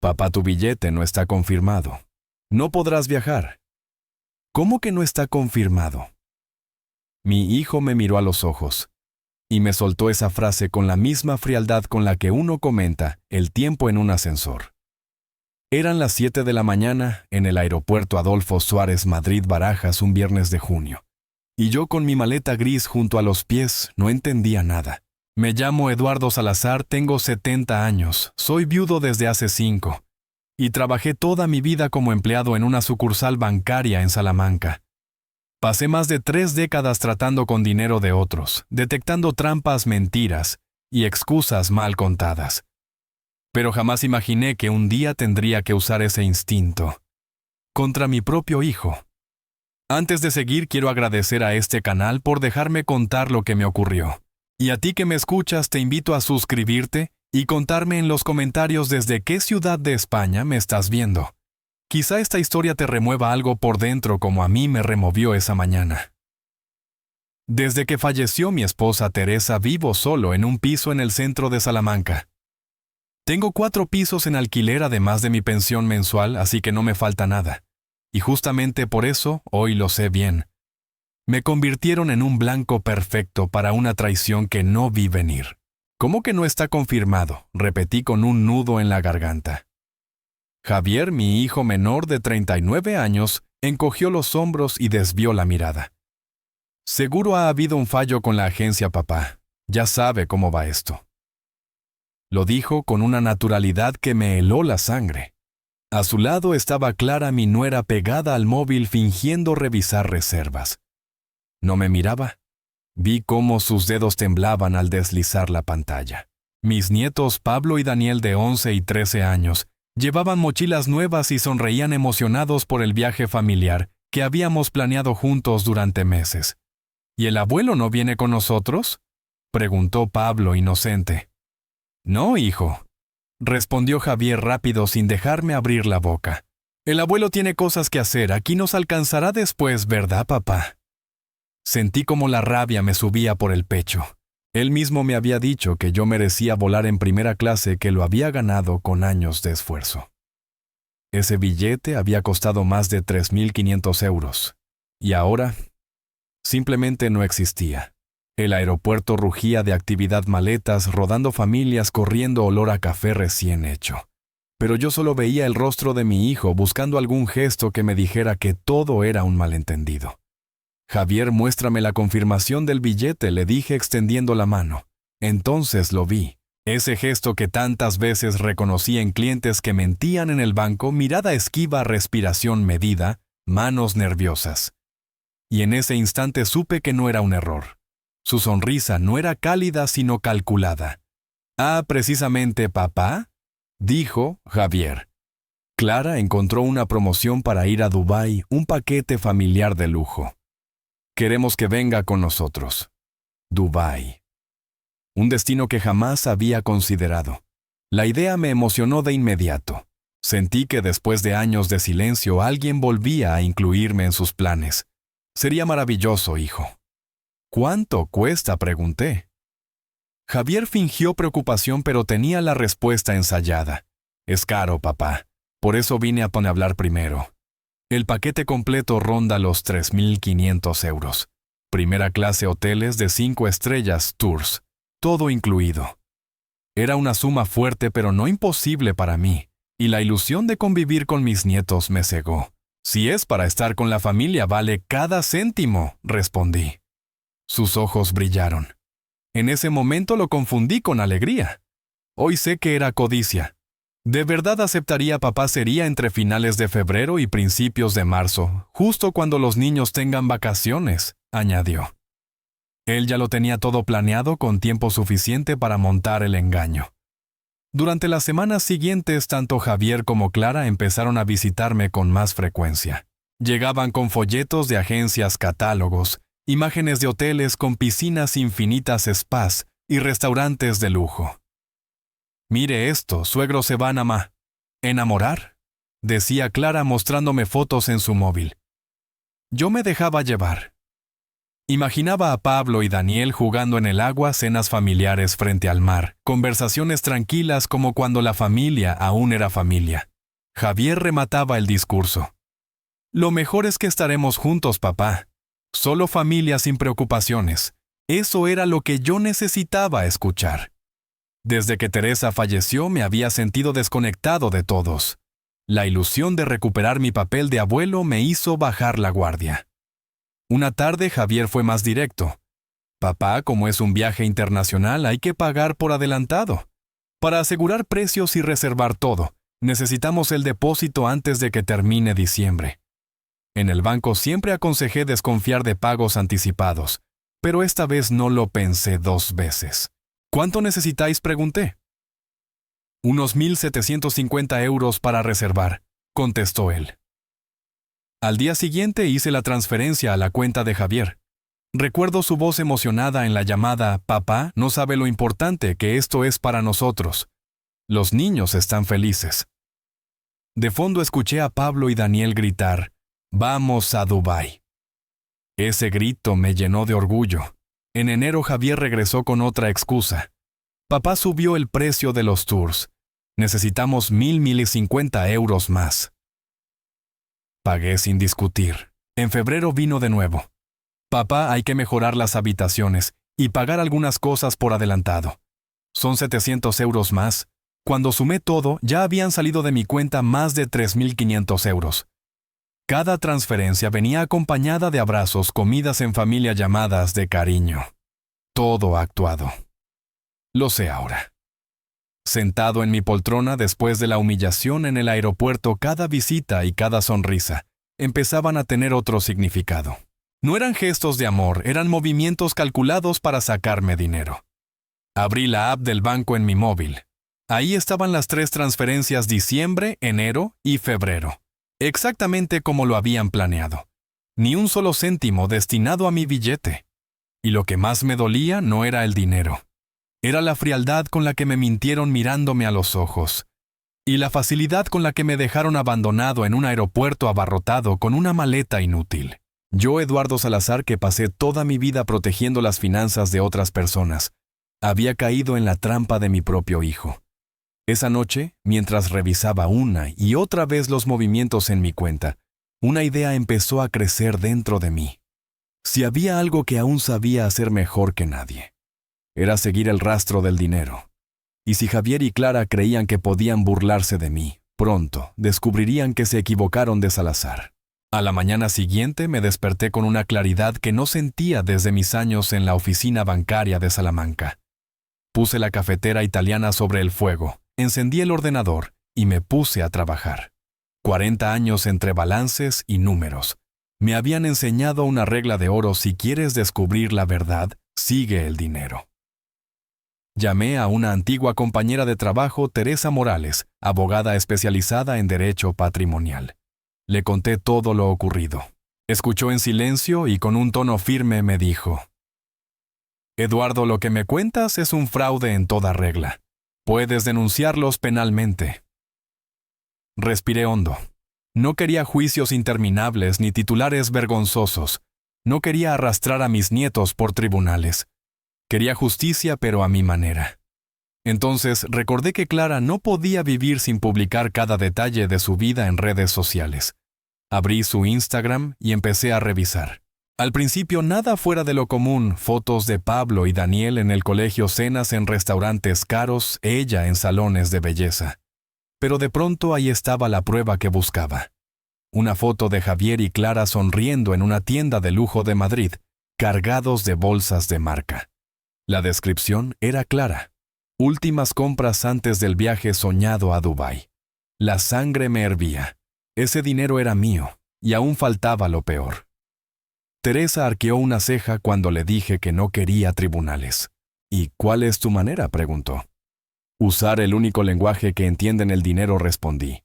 Papá, tu billete no está confirmado. No podrás viajar. ¿Cómo que no está confirmado? Mi hijo me miró a los ojos y me soltó esa frase con la misma frialdad con la que uno comenta el tiempo en un ascensor. Eran las 7 de la mañana en el aeropuerto Adolfo Suárez Madrid-Barajas un viernes de junio, y yo con mi maleta gris junto a los pies no entendía nada. Me llamo Eduardo Salazar, tengo 70 años, soy viudo desde hace 5, y trabajé toda mi vida como empleado en una sucursal bancaria en Salamanca. Pasé más de 3 décadas tratando con dinero de otros, detectando trampas, mentiras y excusas mal contadas. Pero jamás imaginé que un día tendría que usar ese instinto contra mi propio hijo. Antes de seguir, quiero agradecer a este canal por dejarme contar lo que me ocurrió. Y a ti que me escuchas, te invito a suscribirte y contarme en los comentarios desde qué ciudad de España me estás viendo. Quizá esta historia te remueva algo por dentro como a mí me removió esa mañana. Desde que falleció mi esposa Teresa, vivo solo en un piso en el centro de Salamanca. Tengo 4 pisos en alquiler además de mi pensión mensual, así que no me falta nada. Y justamente por eso, hoy lo sé bien. Me convirtieron en un blanco perfecto para una traición que no vi venir. ¿Cómo que no está confirmado?, repetí con un nudo en la garganta. Javier, mi hijo menor de 39 años, encogió los hombros y desvió la mirada. Seguro ha habido un fallo con la agencia, papá. Ya sabe cómo va esto. Lo dijo con una naturalidad que me heló la sangre. A su lado estaba Clara, mi nuera, pegada al móvil fingiendo revisar reservas. No me miraba. Vi cómo sus dedos temblaban al deslizar la pantalla. Mis nietos Pablo y Daniel, de 11 y 13 años, llevaban mochilas nuevas y sonreían emocionados por el viaje familiar que habíamos planeado juntos durante meses. ¿Y el abuelo no viene con nosotros?, preguntó Pablo, inocente. No, hijo, respondió Javier rápido sin dejarme abrir la boca. El abuelo tiene cosas que hacer, aquí nos alcanzará después, ¿verdad, papá? Sentí como la rabia me subía por el pecho. Él mismo me había dicho que yo merecía volar en primera clase, que lo había ganado con años de esfuerzo. Ese billete había costado más de 3.500 euros. Y ahora, simplemente no existía. El aeropuerto rugía de actividad, maletas, rodando familias, corriendo olor a café recién hecho. Pero yo solo veía el rostro de mi hijo buscando algún gesto que me dijera que todo era un malentendido. Javier, muéstrame la confirmación del billete, le dije extendiendo la mano. Entonces lo vi. Ese gesto que tantas veces reconocí en clientes que mentían en el banco, mirada esquiva, respiración medida, manos nerviosas. Y en ese instante supe que no era un error. Su sonrisa no era cálida sino calculada. Ah, precisamente, papá, dijo Javier. Clara encontró una promoción para ir a Dubái, un paquete familiar de lujo. Queremos que venga con nosotros. Dubái. Un destino que jamás había considerado. La idea me emocionó de inmediato. Sentí que después de años de silencio alguien volvía a incluirme en sus planes. Sería maravilloso, hijo. ¿Cuánto cuesta?, pregunté. Javier fingió preocupación, pero tenía la respuesta ensayada. Es caro, papá. Por eso vine a hablar primero. El paquete completo ronda los 3.500 euros. Primera clase, hoteles de 5 estrellas, tours, todo incluido. Era una suma fuerte pero no imposible para mí, y la ilusión de convivir con mis nietos me cegó. Si es para estar con la familia, vale cada céntimo, respondí. Sus ojos brillaron. En ese momento lo confundí con alegría. Hoy sé que era codicia. De verdad aceptaría, papá, sería entre finales de febrero y principios de marzo, justo cuando los niños tengan vacaciones, añadió. Él ya lo tenía todo planeado con tiempo suficiente para montar el engaño. Durante las semanas siguientes, tanto Javier como Clara empezaron a visitarme con más frecuencia. Llegaban con folletos de agencias, catálogos, imágenes de hoteles con piscinas infinitas, spas y restaurantes de lujo. Mire esto, suegro se van a enamorar, decía Clara mostrándome fotos en su móvil. Yo me dejaba llevar. Imaginaba a Pablo y Daniel jugando en el agua, cenas familiares frente al mar, conversaciones tranquilas como cuando la familia aún era familia. Javier remataba el discurso. Lo mejor es que estaremos juntos, papá. Solo familia sin preocupaciones. Eso era lo que yo necesitaba escuchar. Desde que Teresa falleció me había sentido desconectado de todos. La ilusión de recuperar mi papel de abuelo me hizo bajar la guardia. Una tarde Javier fue más directo. Papá, como es un viaje internacional, hay que pagar por adelantado. Para asegurar precios y reservar todo, necesitamos el depósito antes de que termine diciembre. En el banco siempre aconsejé desconfiar de pagos anticipados, pero esta vez no lo pensé 2 veces. ¿Cuánto necesitáis?, pregunté. Unos 1.750 euros para reservar, contestó él. Al día siguiente hice la transferencia a la cuenta de Javier. Recuerdo su voz emocionada en la llamada: «Papá no sabe lo importante que esto es para nosotros. Los niños están felices». De fondo escuché a Pablo y Daniel gritar: «¡Vamos a Dubái!». Ese grito me llenó de orgullo. En enero Javier regresó con otra excusa. «Papá subió el precio de los tours. Necesitamos 1.050 euros más». Pagué sin discutir. En febrero vino de nuevo. «Papá, hay que mejorar las habitaciones y pagar algunas cosas por adelantado. Son 700 euros más». Cuando sumé todo, ya habían salido de mi cuenta más de 3.500 euros. Cada transferencia venía acompañada de abrazos, comidas en familia, llamadas de cariño. Todo actuado. Lo sé ahora. Sentado en mi poltrona después de la humillación en el aeropuerto, cada visita y cada sonrisa empezaban a tener otro significado. No eran gestos de amor, eran movimientos calculados para sacarme dinero. Abrí la app del banco en mi móvil. Ahí estaban las 3 transferencias: diciembre, enero y febrero. Exactamente como lo habían planeado. Ni un solo céntimo destinado a mi billete. Y lo que más me dolía no era el dinero. Era la frialdad con la que me mintieron mirándome a los ojos. Y la facilidad con la que me dejaron abandonado en un aeropuerto abarrotado con una maleta inútil. Yo, Eduardo Salazar, que pasé toda mi vida protegiendo las finanzas de otras personas, había caído en la trampa de mi propio hijo. Esa noche, mientras revisaba una y otra vez los movimientos en mi cuenta, una idea empezó a crecer dentro de mí. Si había algo que aún sabía hacer mejor que nadie, era seguir el rastro del dinero. Y si Javier y Clara creían que podían burlarse de mí, pronto descubrirían que se equivocaron de Salazar. A la mañana siguiente me desperté con una claridad que no sentía desde mis años en la oficina bancaria de Salamanca. Puse la cafetera italiana sobre el fuego, encendí el ordenador y me puse a trabajar. 40 años entre balances y números. Me habían enseñado una regla de oro: si quieres descubrir la verdad, sigue el dinero. Llamé a una antigua compañera de trabajo, Teresa Morales, abogada especializada en derecho patrimonial. Le conté todo lo ocurrido. Escuchó en silencio y con un tono firme me dijo: «Eduardo, lo que me cuentas es un fraude en toda regla. Puedes denunciarlos penalmente». Respiré hondo. No quería juicios interminables ni titulares vergonzosos. No quería arrastrar a mis nietos por tribunales. Quería justicia, pero a mi manera. Entonces recordé que Clara no podía vivir sin publicar cada detalle de su vida en redes sociales. Abrí su Instagram y empecé a revisar. Al principio nada fuera de lo común: fotos de Pablo y Daniel en el colegio, cenas en restaurantes caros, ella en salones de belleza. Pero de pronto ahí estaba la prueba que buscaba. Una foto de Javier y Clara sonriendo en una tienda de lujo de Madrid, cargados de bolsas de marca. La descripción era clara: últimas compras antes del viaje soñado a Dubái. La sangre me hervía. Ese dinero era mío, y aún faltaba lo peor. Teresa arqueó una ceja cuando le dije que no quería tribunales. «¿Y cuál es tu manera?», preguntó. «Usar el único lenguaje que entienden el dinero», respondí.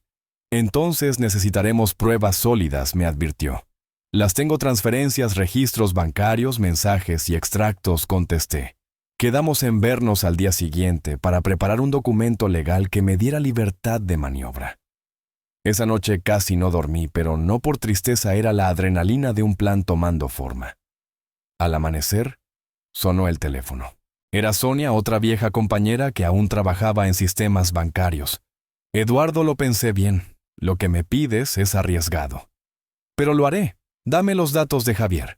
«Entonces necesitaremos pruebas sólidas», me advirtió. «Las tengo: transferencias, registros bancarios, mensajes y extractos», contesté. Quedamos en vernos al día siguiente para preparar un documento legal que me diera libertad de maniobra. Esa noche casi no dormí, pero no por tristeza, era la adrenalina de un plan tomando forma. Al amanecer, sonó el teléfono. Era Sonia, otra vieja compañera que aún trabajaba en sistemas bancarios. Eduardo, lo pensé bien. Lo que me pides es arriesgado. Pero lo haré. Dame los datos de Javier.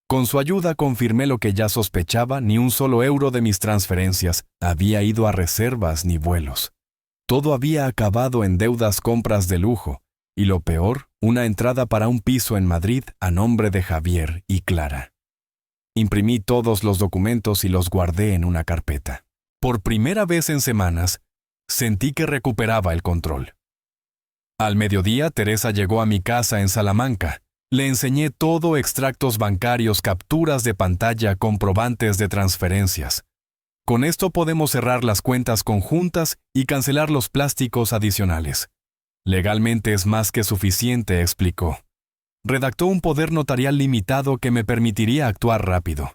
Con su ayuda confirmé lo que ya sospechaba: ni un solo euro de mis transferencias había ido a reservas ni vuelos. Todo había acabado en deudas, compras de lujo, y lo peor, una entrada para un piso en Madrid a nombre de Javier y Clara. Imprimí todos los documentos y los guardé en una carpeta. Por primera vez en semanas, sentí que recuperaba el control. Al mediodía, Teresa llegó a mi casa en Salamanca. Le enseñé todo: extractos bancarios, capturas de pantalla, comprobantes de transferencias. Con esto podemos cerrar las cuentas conjuntas y cancelar los plásticos adicionales. Legalmente es más que suficiente, explicó. Redactó un poder notarial limitado que me permitiría actuar rápido.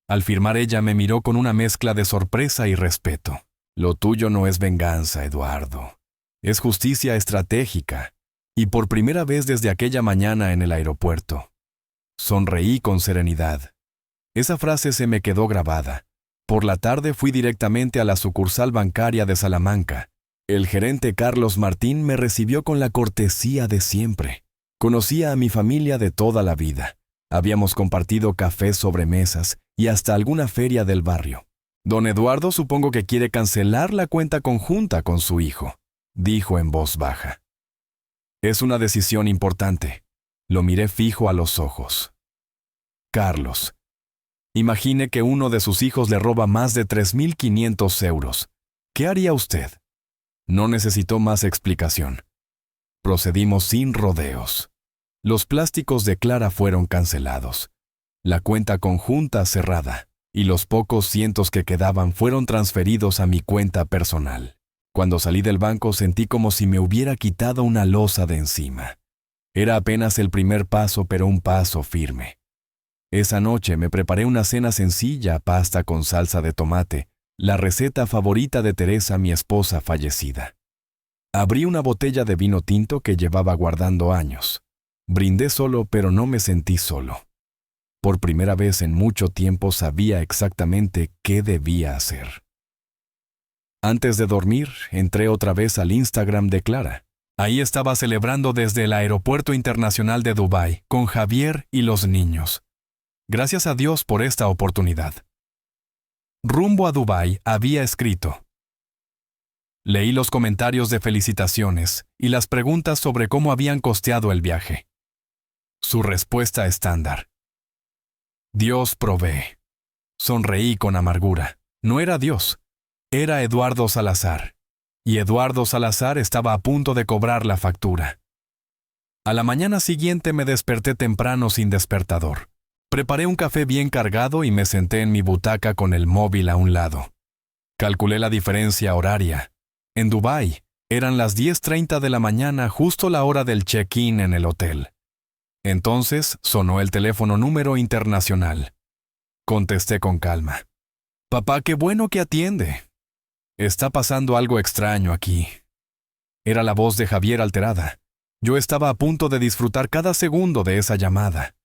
Al firmar, ella me miró con una mezcla de sorpresa y respeto. Lo tuyo no es venganza, Eduardo. Es justicia estratégica. Y por primera vez desde aquella mañana en el aeropuerto. Sonreí con serenidad. Esa frase se me quedó grabada. Por la tarde fui directamente a la sucursal bancaria de Salamanca. El gerente Carlos Martín me recibió con la cortesía de siempre. Conocía a mi familia de toda la vida. Habíamos compartido cafés, sobremesas y hasta alguna feria del barrio. Don Eduardo, supongo que quiere cancelar la cuenta conjunta con su hijo, dijo en voz baja. Es una decisión importante. Lo miré fijo a los ojos. Carlos. Imagine que uno de sus hijos le roba más de 3.500 euros. ¿Qué haría usted? No necesitó más explicación. Procedimos sin rodeos. Los plásticos de Clara fueron cancelados. La cuenta conjunta cerrada, y los pocos cientos que quedaban fueron transferidos a mi cuenta personal. Cuando salí del banco sentí como si me hubiera quitado una losa de encima. Era apenas el primer paso, pero un paso firme. Esa noche me preparé una cena sencilla: pasta con salsa de tomate, la receta favorita de Teresa, mi esposa fallecida. Abrí una botella de vino tinto que llevaba guardando años. Brindé solo, pero no me sentí solo. Por primera vez en mucho tiempo sabía exactamente qué debía hacer. Antes de dormir, entré otra vez al Instagram de Clara. Ahí estaba celebrando desde el Aeropuerto Internacional de Dubái, con Javier y los niños. Gracias a Dios por esta oportunidad. Rumbo a Dubái, había escrito. Leí los comentarios de felicitaciones y las preguntas sobre cómo habían costeado el viaje. Su respuesta estándar. Dios provee. Sonreí con amargura. No era Dios. Era Eduardo Salazar. Y Eduardo Salazar estaba a punto de cobrar la factura. A la mañana siguiente me desperté temprano sin despertador. Preparé un café bien cargado y me senté en mi butaca con el móvil a un lado. Calculé la diferencia horaria. En Dubái, eran las 10:30 de la mañana, justo la hora del check-in en el hotel. Entonces sonó el teléfono número internacional. Contesté con calma. Papá, qué bueno que atiende. Está pasando algo extraño aquí. Era la voz de Javier alterada. Yo estaba a punto de disfrutar cada segundo de esa llamada.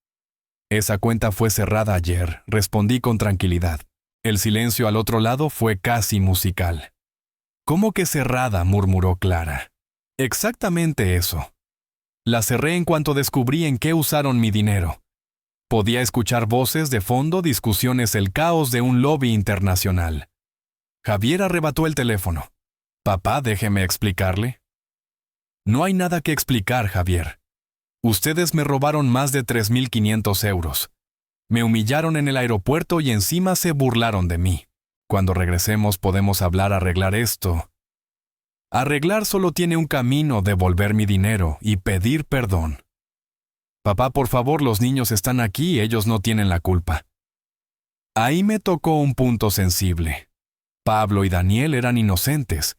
Esa cuenta fue cerrada ayer, respondí con tranquilidad. El silencio al otro lado fue casi musical. ¿Cómo que cerrada?, murmuró Clara. Exactamente eso. La cerré en cuanto descubrí en qué usaron mi dinero. Podía escuchar voces de fondo, discusiones, el caos de un lobby internacional. Javier arrebató el teléfono. Papá, déjeme explicarle. No hay nada que explicar, Javier. Ustedes me robaron más de 3.500 euros. Me humillaron en el aeropuerto y encima se burlaron de mí. Cuando regresemos podemos arreglar esto. Arreglar solo tiene un camino: devolver mi dinero y pedir perdón. Papá, por favor, los niños están aquí, ellos no tienen la culpa. Ahí me tocó un punto sensible. Pablo y Daniel eran inocentes,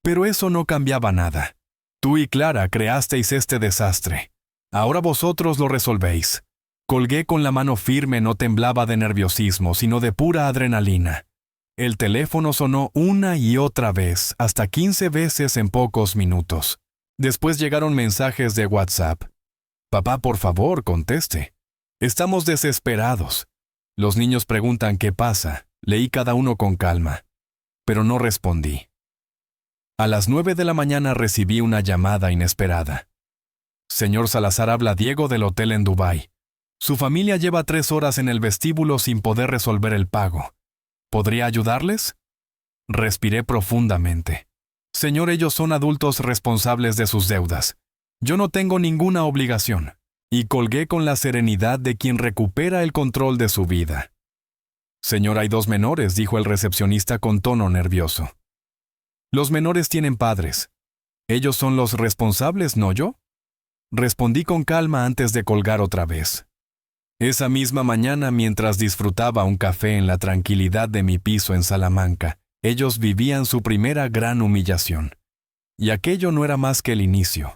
pero eso no cambiaba nada. Tú y Clara creasteis este desastre. Ahora vosotros lo resolvéis. Colgué con la mano firme, no temblaba de nerviosismo, sino de pura adrenalina. El teléfono sonó una y otra vez, hasta 15 veces en pocos minutos. Después llegaron mensajes de WhatsApp. Papá, por favor, conteste. Estamos desesperados. Los niños preguntan qué pasa. Leí cada uno con calma, pero no respondí. A las 9 de la mañana recibí una llamada inesperada. Señor Salazar, habla Diego del hotel en Dubái. Su familia lleva 3 horas en el vestíbulo sin poder resolver el pago. ¿Podría ayudarles? Respiré profundamente. Señor, ellos son adultos responsables de sus deudas. Yo no tengo ninguna obligación. Y colgué con la serenidad de quien recupera el control de su vida. Señor, hay 2 menores, dijo el recepcionista con tono nervioso. Los menores tienen padres. Ellos son los responsables, ¿no yo? Respondí con calma antes de colgar otra vez. Esa misma mañana, mientras disfrutaba un café en la tranquilidad de mi piso en Salamanca, ellos vivían su primera gran humillación. Y aquello no era más que el inicio.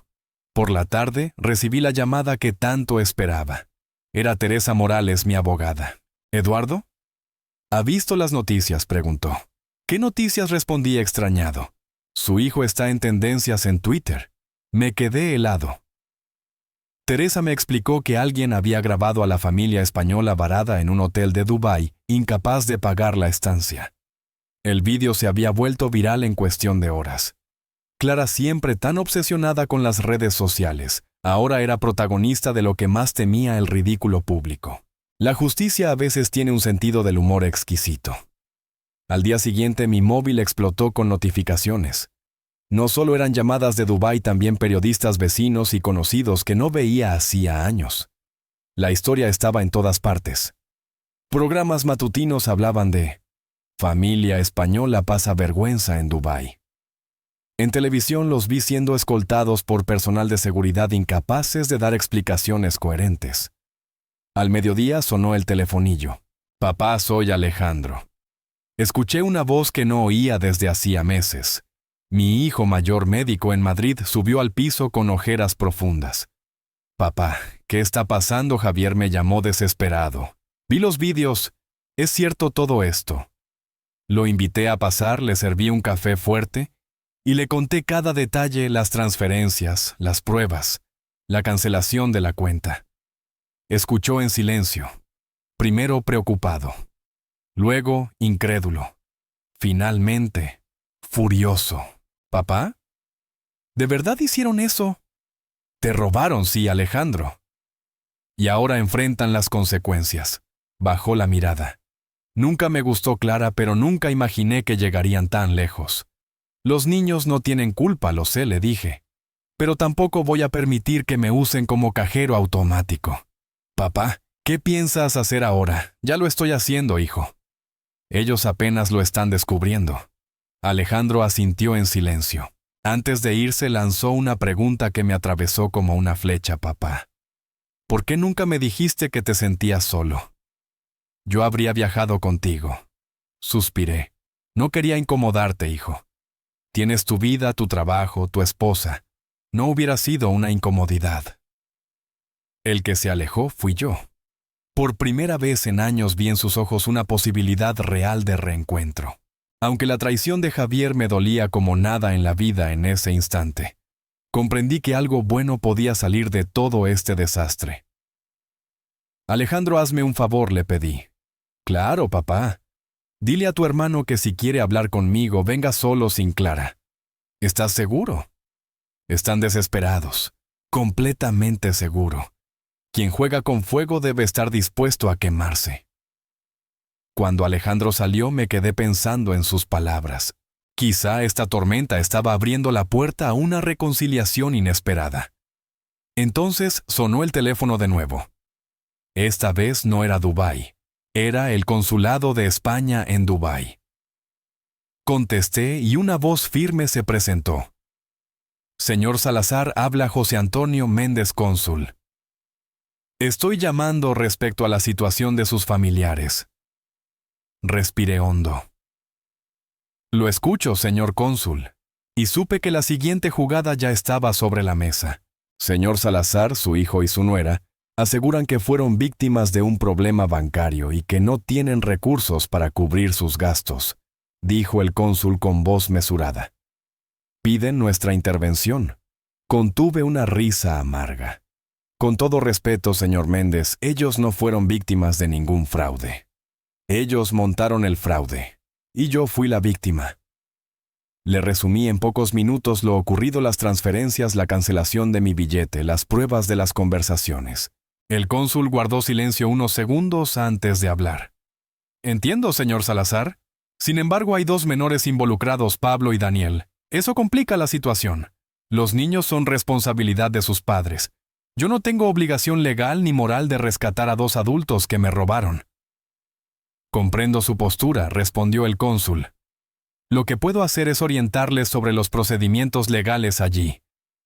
Por la tarde, recibí la llamada que tanto esperaba. Era Teresa Morales, mi abogada. ¿Eduardo? ¿Ha visto las noticias?, preguntó. ¿Qué noticias?, respondí extrañado. Su hijo está en tendencias en Twitter. Me quedé helado. Teresa me explicó que alguien había grabado a la familia española varada en un hotel de Dubái, incapaz de pagar la estancia. El vídeo se había vuelto viral en cuestión de horas. Clara, siempre tan obsesionada con las redes sociales, ahora era protagonista de lo que más temía, el ridículo público. La justicia a veces tiene un sentido del humor exquisito. Al día siguiente mi móvil explotó con notificaciones. No solo eran llamadas de Dubái, también periodistas vecinos y conocidos que no veía hacía años. La historia estaba en todas partes. Programas matutinos hablaban de familia española pasa vergüenza en Dubái. En televisión los vi siendo escoltados por personal de seguridad incapaces de dar explicaciones coherentes. Al mediodía sonó el telefonillo. Papá, soy Alejandro. Escuché una voz que no oía desde hacía meses. Mi hijo mayor, médico en Madrid, subió al piso con ojeras profundas. Papá, ¿qué está pasando? Javier me llamó desesperado. Vi los vídeos. ¿Es cierto todo esto? Lo invité a pasar, le serví un café fuerte y le conté cada detalle, las transferencias, las pruebas, la cancelación de la cuenta. Escuchó en silencio, primero preocupado, luego incrédulo, finalmente furioso. ¿Papá? ¿De verdad hicieron eso? Te robaron, sí, Alejandro. Y ahora enfrentan las consecuencias. Bajó la mirada. Nunca me gustó Clara, pero nunca imaginé que llegarían tan lejos. Los niños no tienen culpa, lo sé, le dije. Pero tampoco voy a permitir que me usen como cajero automático. Papá, ¿qué piensas hacer ahora? Ya lo estoy haciendo, hijo. Ellos apenas lo están descubriendo. Alejandro asintió en silencio. Antes de irse lanzó una pregunta que me atravesó como una flecha, papá. ¿Por qué nunca me dijiste que te sentías solo? Yo habría viajado contigo. Suspiré. No quería incomodarte, hijo. Tienes tu vida, tu trabajo, tu esposa. No hubiera sido una incomodidad. El que se alejó fui yo. Por primera vez en años vi en sus ojos una posibilidad real de reencuentro. Aunque la traición de Javier me dolía como nada en la vida en ese instante, comprendí que algo bueno podía salir de todo este desastre. Alejandro, hazme un favor, le pedí. Claro, papá. Dile a tu hermano que si quiere hablar conmigo, venga solo sin Clara. ¿Estás seguro? Están desesperados. Completamente seguro. Quien juega con fuego debe estar dispuesto a quemarse. Cuando Alejandro salió, me quedé pensando en sus palabras. Quizá esta tormenta estaba abriendo la puerta a una reconciliación inesperada. Entonces sonó el teléfono de nuevo. Esta vez no era Dubái. Era el consulado de España en Dubái. Contesté y una voz firme se presentó. Señor Salazar, habla José Antonio Méndez, cónsul. Estoy llamando respecto a la situación de sus familiares. Respiré hondo. Lo escucho, señor cónsul. Y supe que la siguiente jugada ya estaba sobre la mesa. Señor Salazar, su hijo y su nuera aseguran que fueron víctimas de un problema bancario y que no tienen recursos para cubrir sus gastos, dijo el cónsul con voz mesurada. Piden nuestra intervención. Contuve una risa amarga. Con todo respeto, señor Méndez, ellos no fueron víctimas de ningún fraude. Ellos montaron el fraude, y yo fui la víctima. Le resumí en pocos minutos lo ocurrido, las transferencias, la cancelación de mi billete, las pruebas de las conversaciones. El cónsul guardó silencio unos segundos antes de hablar. Entiendo, señor Salazar. Sin embargo, hay 2 menores involucrados, Pablo y Daniel. Eso complica la situación. Los niños son responsabilidad de sus padres. Yo no tengo obligación legal ni moral de rescatar a 2 adultos que me robaron. Comprendo su postura, respondió el cónsul. Lo que puedo hacer es orientarles sobre los procedimientos legales allí.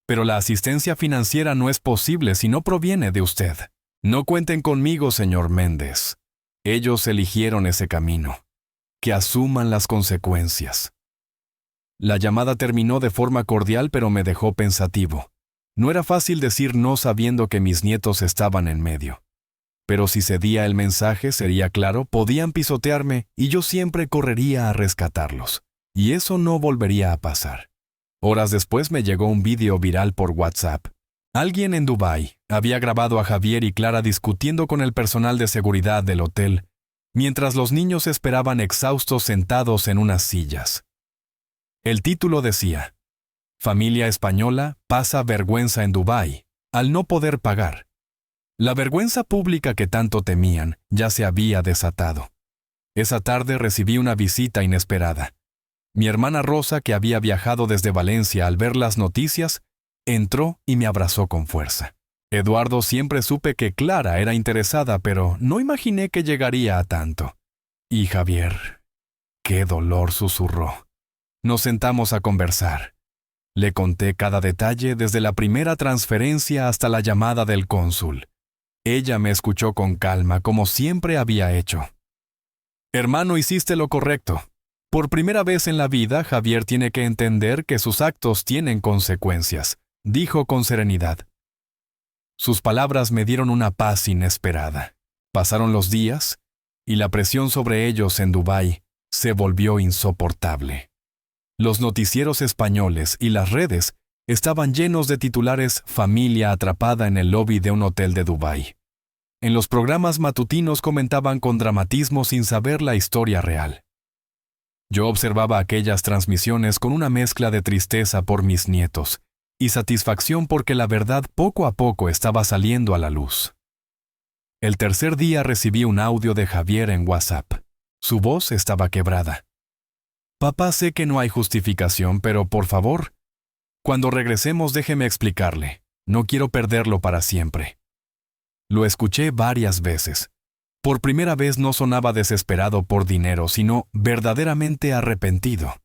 Pero la asistencia financiera no es posible si no proviene de usted. No cuenten conmigo, señor Méndez. Ellos eligieron ese camino. Que asuman las consecuencias. La llamada terminó de forma cordial, pero me dejó pensativo. No era fácil decir no sabiendo que mis nietos estaban en medio. Pero si cedía el mensaje, sería claro, podían pisotearme y yo siempre correría a rescatarlos. Y eso no volvería a pasar. Horas después me llegó un vídeo viral por WhatsApp. Alguien en Dubái había grabado a Javier y Clara discutiendo con el personal de seguridad del hotel, mientras los niños esperaban exhaustos sentados en unas sillas. El título decía: Familia española pasa vergüenza en Dubái, al no poder pagar. La vergüenza pública que tanto temían ya se había desatado. Esa tarde recibí una visita inesperada. Mi hermana Rosa, que había viajado desde Valencia al ver las noticias, entró y me abrazó con fuerza. Eduardo, siempre supe que Clara era interesada, pero no imaginé que llegaría a tanto. Y Javier, qué dolor, susurró. Nos sentamos a conversar. Le conté cada detalle, desde la primera transferencia hasta la llamada del cónsul. Ella me escuchó con calma, como siempre había hecho. Hermano, hiciste lo correcto. Por primera vez en la vida, Javier tiene que entender que sus actos tienen consecuencias, dijo con serenidad. Sus palabras me dieron una paz inesperada. Pasaron los días, y la presión sobre ellos en Dubái se volvió insoportable. Los noticieros españoles y las redes estaban llenos de titulares: familia atrapada en el lobby de un hotel de Dubái. En los programas matutinos comentaban con dramatismo sin saber la historia real. Yo observaba aquellas transmisiones con una mezcla de tristeza por mis nietos y satisfacción porque la verdad poco a poco estaba saliendo a la luz. El tercer día recibí un audio de Javier en WhatsApp. Su voz estaba quebrada. Papá, sé que no hay justificación, pero por favor, cuando regresemos déjeme explicarle. No quiero perderlo para siempre. Lo escuché varias veces. Por primera vez no sonaba desesperado por dinero, sino verdaderamente arrepentido.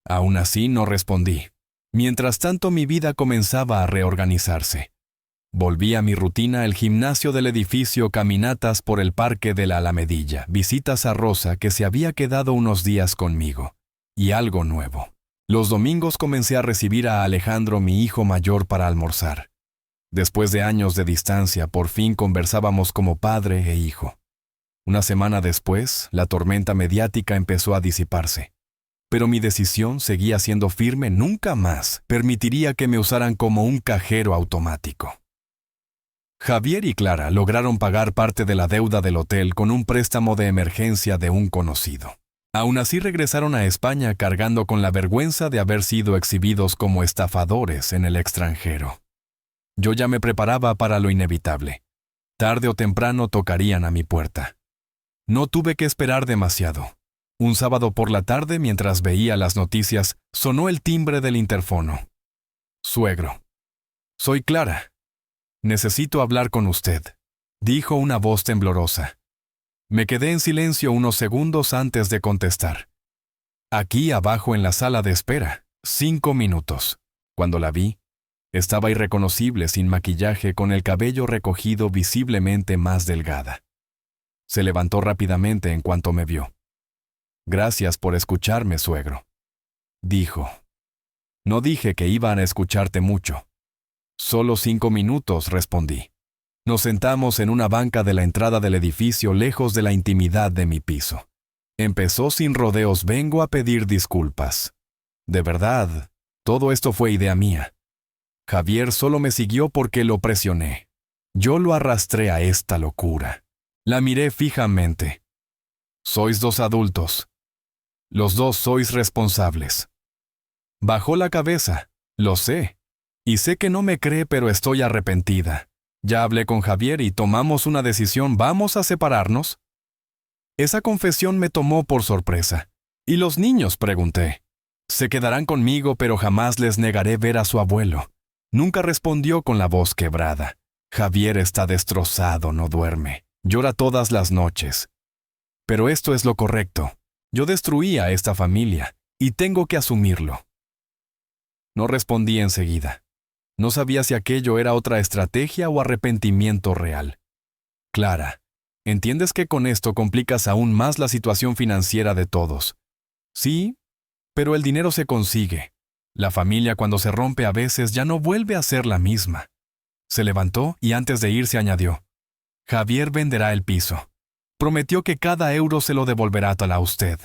Aún así no respondí. Mientras tanto mi vida comenzaba a reorganizarse. Volví a mi rutina: el gimnasio del edificio, caminatas por el parque de la Alamedilla, visitas a Rosa, que se había quedado unos días conmigo. Y algo nuevo. Los domingos comencé a recibir a Alejandro, mi hijo mayor, para almorzar. Después de años de distancia, por fin conversábamos como padre e hijo. Una semana después, la tormenta mediática empezó a disiparse. Pero mi decisión seguía siendo firme: nunca más permitiría que me usaran como un cajero automático. Javier y Clara lograron pagar parte de la deuda del hotel con un préstamo de emergencia de un conocido. Aún así regresaron a España cargando con la vergüenza de haber sido exhibidos como estafadores en el extranjero. Yo ya me preparaba para lo inevitable. Tarde o temprano tocarían a mi puerta. No tuve que esperar demasiado. Un sábado por la tarde, mientras veía las noticias, sonó el timbre del interfono. Suegro. Soy Clara. Necesito hablar con usted, dijo una voz temblorosa. Me quedé en silencio unos segundos antes de contestar. Aquí abajo en la sala de espera, 5 minutos. Cuando la vi, estaba irreconocible, sin maquillaje, con el cabello recogido, visiblemente más delgada. Se levantó rápidamente en cuanto me vio. Gracias por escucharme, suegro, dijo. No dije que iban a escucharte mucho. Solo 5 minutos, respondí. Nos sentamos en una banca de la entrada del edificio, lejos de la intimidad de mi piso. Empezó sin rodeos: vengo a pedir disculpas. De verdad, todo esto fue idea mía. Javier solo me siguió porque lo presioné. Yo lo arrastré a esta locura. La miré fijamente. Sois dos adultos. Los dos sois responsables. Bajó la cabeza. Lo sé. Y sé que no me cree, pero estoy arrepentida. Ya hablé con Javier y tomamos una decisión. ¿Vamos a separarnos? Esa confesión me tomó por sorpresa. ¿Y los niños?, pregunté. Se quedarán conmigo, pero jamás les negaré ver a su abuelo. Nunca respondió con la voz quebrada. Javier está destrozado, no duerme. Llora todas las noches. Pero esto es lo correcto. Yo destruí a esta familia, y tengo que asumirlo. No respondí enseguida. No sabía si aquello era otra estrategia o arrepentimiento real. Clara, ¿entiendes que con esto complicas aún más la situación financiera de todos? Sí, pero el dinero se consigue. La familia, cuando se rompe a veces, ya no vuelve a ser la misma. Se levantó y antes de irse añadió: Javier venderá el piso. Prometió que cada euro se lo devolverá a usted.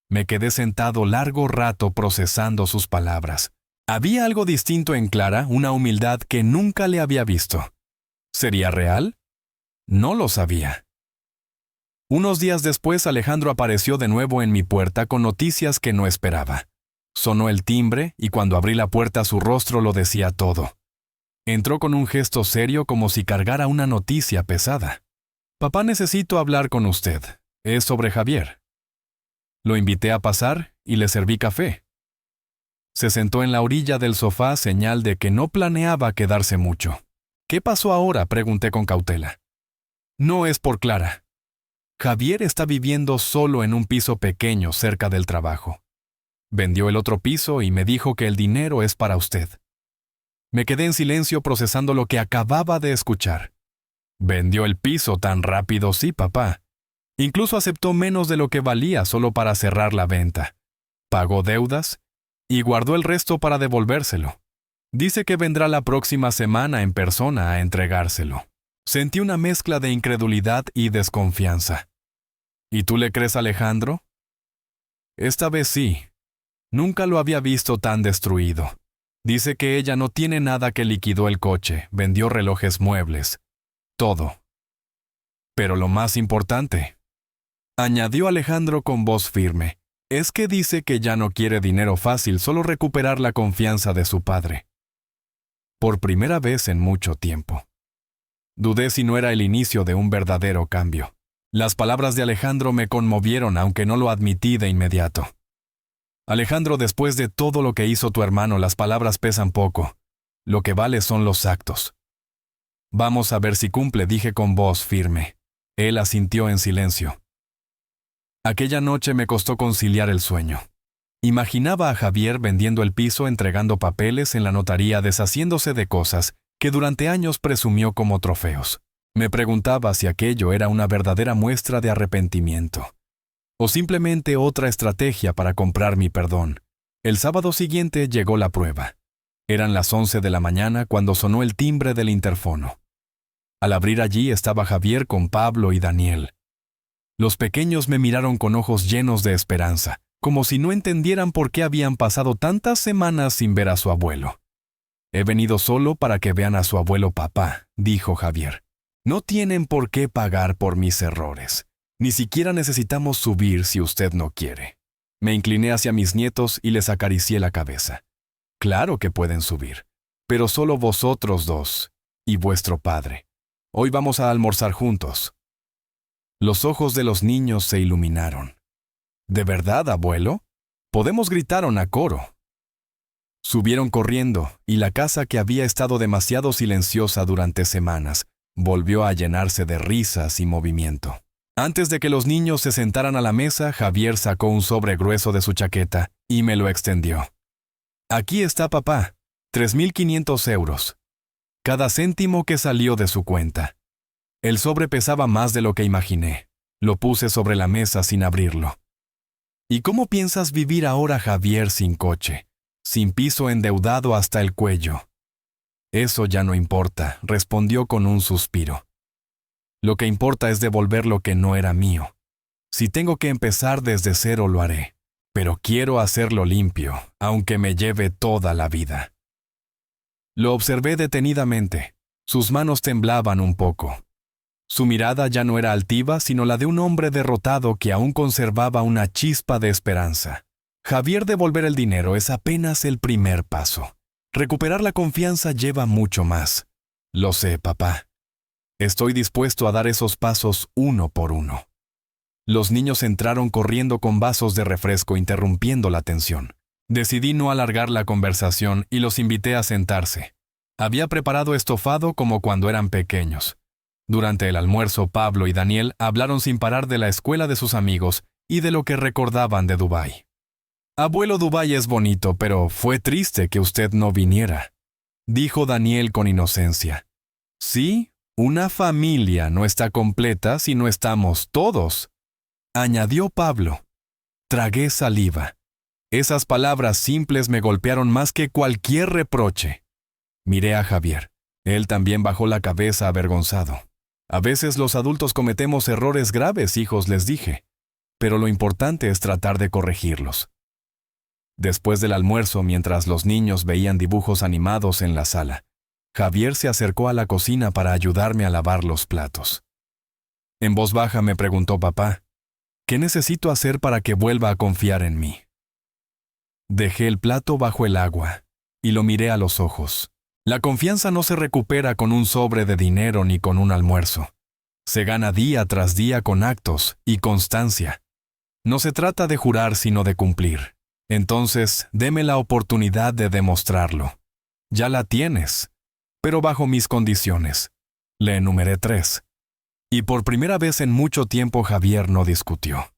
Me quedé sentado largo rato procesando sus palabras. Había algo distinto en Clara, una humildad que nunca le había visto. ¿Sería real? No lo sabía. Unos días después, Alejandro apareció de nuevo en mi puerta con noticias que no esperaba. Sonó el timbre y cuando abrí la puerta su rostro lo decía todo. Entró con un gesto serio como si cargara una noticia pesada. Papá, necesito hablar con usted. Es sobre Javier. Lo invité a pasar y le serví café. Se sentó en la orilla del sofá, señal de que no planeaba quedarse mucho. ¿Qué pasó ahora?, pregunté con cautela. No es por Clara. Javier está viviendo solo en un piso pequeño cerca del trabajo. Vendió el otro piso y me dijo que el dinero es para usted. Me quedé en silencio procesando lo que acababa de escuchar. ¿Vendió el piso tan rápido? Sí, papá. Incluso aceptó menos de lo que valía solo para cerrar la venta. Pagó deudas y guardó el resto para devolvérselo. Dice que vendrá la próxima semana en persona a entregárselo. Sentí una mezcla de incredulidad y desconfianza. ¿Y tú le crees a Alejandro? Esta vez sí. Nunca lo había visto tan destruido. Dice que ella no tiene nada, que liquidó el coche, vendió relojes, muebles, todo. Pero lo más importante, añadió Alejandro con voz firme, es que dice que ya no quiere dinero fácil, solo recuperar la confianza de su padre. Por primera vez en mucho tiempo. Dudé si no era el inicio de un verdadero cambio. Las palabras de Alejandro me conmovieron, aunque no lo admití de inmediato. Alejandro, después de todo lo que hizo tu hermano, las palabras pesan poco. Lo que vale son los actos. Vamos a ver si cumple, dije con voz firme. Él asintió en silencio. Aquella noche me costó conciliar el sueño. Imaginaba a Javier vendiendo el piso, entregando papeles en la notaría, deshaciéndose de cosas que durante años presumió como trofeos. Me preguntaba si aquello era una verdadera muestra de arrepentimiento, o simplemente otra estrategia para comprar mi perdón. El sábado siguiente llegó la prueba. Eran las 11 de la mañana cuando sonó el timbre del interfono. Al abrir allí estaba Javier con Pablo y Daniel. Los pequeños me miraron con ojos llenos de esperanza, como si no entendieran por qué habían pasado tantas semanas sin ver a su abuelo. He venido solo para que vean a su abuelo, papá, dijo Javier. No tienen por qué pagar por mis errores. Ni siquiera necesitamos subir si usted no quiere. Me incliné hacia mis nietos y les acaricié la cabeza. Claro que pueden subir, pero solo vosotros dos y vuestro padre. Hoy vamos a almorzar juntos. Los ojos de los niños se iluminaron. ¿De verdad, abuelo? Podemos, gritaron a coro. Subieron corriendo, y la casa, que había estado demasiado silenciosa durante semanas, volvió a llenarse de risas y movimiento. Antes de que los niños se sentaran a la mesa, Javier sacó un sobre grueso de su chaqueta y me lo extendió. Aquí está, papá, 3.500 euros. Cada céntimo que salió de su cuenta. El sobre pesaba más de lo que imaginé. Lo puse sobre la mesa sin abrirlo. ¿Y cómo piensas vivir ahora, Javier, sin coche, sin piso, endeudado hasta el cuello? Eso ya no importa, respondió con un suspiro. Lo que importa es devolver lo que no era mío. Si tengo que empezar desde cero, lo haré. Pero quiero hacerlo limpio, aunque me lleve toda la vida. Lo observé detenidamente. Sus manos temblaban un poco. Su mirada ya no era altiva, sino la de un hombre derrotado que aún conservaba una chispa de esperanza. Javier, devolver el dinero es apenas el primer paso. Recuperar la confianza lleva mucho más. Lo sé, papá. Estoy dispuesto a dar esos pasos uno por uno. Los niños entraron corriendo con vasos de refresco, interrumpiendo la tensión. Decidí no alargar la conversación y los invité a sentarse. Había preparado estofado como cuando eran pequeños. Durante el almuerzo, Pablo y Daniel hablaron sin parar de la escuela de sus amigos y de lo que recordaban de Dubái. Abuelo, Dubái es bonito, pero fue triste que usted no viniera, dijo Daniel con inocencia. Sí, una familia no está completa si no estamos todos, añadió Pablo. Tragué saliva. Esas palabras simples me golpearon más que cualquier reproche. Miré a Javier. Él también bajó la cabeza avergonzado. A veces los adultos cometemos errores graves, hijos, les dije, pero lo importante es tratar de corregirlos. Después del almuerzo, mientras los niños veían dibujos animados en la sala, Javier se acercó a la cocina para ayudarme a lavar los platos. En voz baja me preguntó papá, ¿qué necesito hacer para que vuelva a confiar en mí? Dejé el plato bajo el agua y lo miré a los ojos. La confianza no se recupera con un sobre de dinero ni con un almuerzo. Se gana día tras día con actos y constancia. No se trata de jurar sino de cumplir. Entonces, deme la oportunidad de demostrarlo. Ya la tienes, pero bajo mis condiciones. Le enumeré 3. Y por primera vez en mucho tiempo Javier no discutió.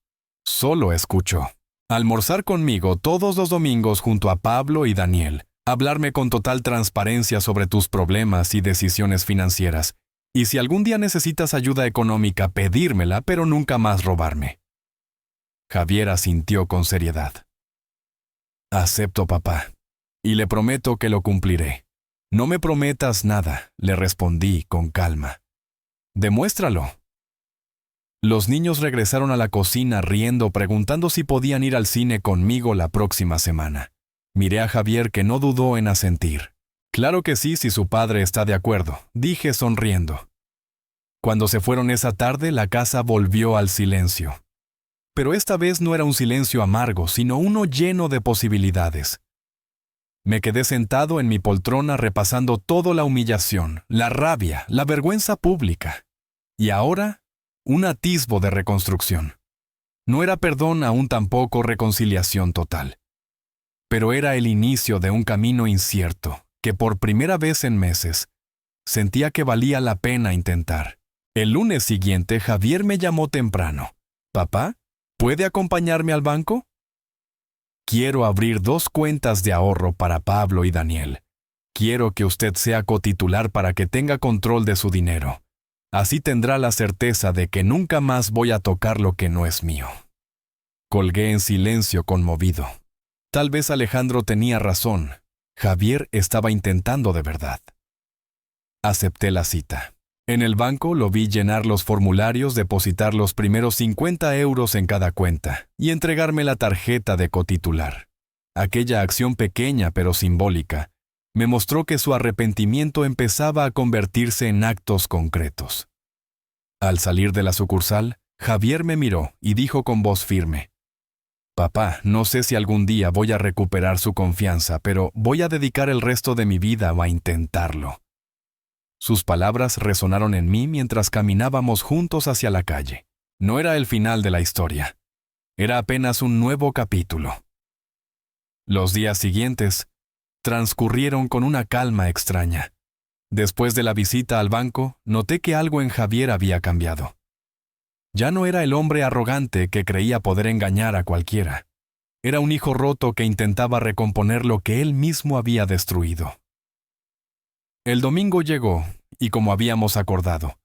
Solo escuchó. Almorzar conmigo todos los domingos junto a Pablo y Daniel. Hablarme con total transparencia sobre tus problemas y decisiones financieras. Y si algún día necesitas ayuda económica, pedírmela, pero nunca más robarme. Javier asintió con seriedad. Acepto, papá. Y le prometo que lo cumpliré. No me prometas nada, le respondí con calma. Demuéstralo. Los niños regresaron a la cocina riendo, preguntando si podían ir al cine conmigo la próxima semana. Miré a Javier, que no dudó en asentir. Claro que sí, si su padre está de acuerdo, dije sonriendo. Cuando se fueron esa tarde, la casa volvió al silencio. Pero esta vez no era un silencio amargo, sino uno lleno de posibilidades. Me quedé sentado en mi poltrona repasando toda la humillación, la rabia, la vergüenza pública. Y ahora, un atisbo de reconstrucción. No era perdón, aún tampoco reconciliación total. Pero era el inicio de un camino incierto, que por primera vez en meses, sentía que valía la pena intentar. El lunes siguiente, Javier me llamó temprano. «Papá, ¿puede acompañarme al banco? Quiero abrir 2 cuentas de ahorro para Pablo y Daniel. Quiero que usted sea cotitular para que tenga control de su dinero. Así tendrá la certeza de que nunca más voy a tocar lo que no es mío». Colgué en silencio, conmovido. Tal vez Alejandro tenía razón. Javier estaba intentando de verdad. Acepté la cita. En el banco lo vi llenar los formularios, depositar los primeros 50 euros en cada cuenta y entregarme la tarjeta de cotitular. Aquella acción pequeña pero simbólica me mostró que su arrepentimiento empezaba a convertirse en actos concretos. Al salir de la sucursal, Javier me miró y dijo con voz firme: «Papá, no sé si algún día voy a recuperar su confianza, pero voy a dedicar el resto de mi vida a intentarlo». Sus palabras resonaron en mí mientras caminábamos juntos hacia la calle. No era el final de la historia. Era apenas un nuevo capítulo. Los días siguientes transcurrieron con una calma extraña. Después de la visita al banco, noté que algo en Javier había cambiado. Ya no era el hombre arrogante que creía poder engañar a cualquiera. Era un hijo roto que intentaba recomponer lo que él mismo había destruido. El domingo llegó, y como habíamos acordado,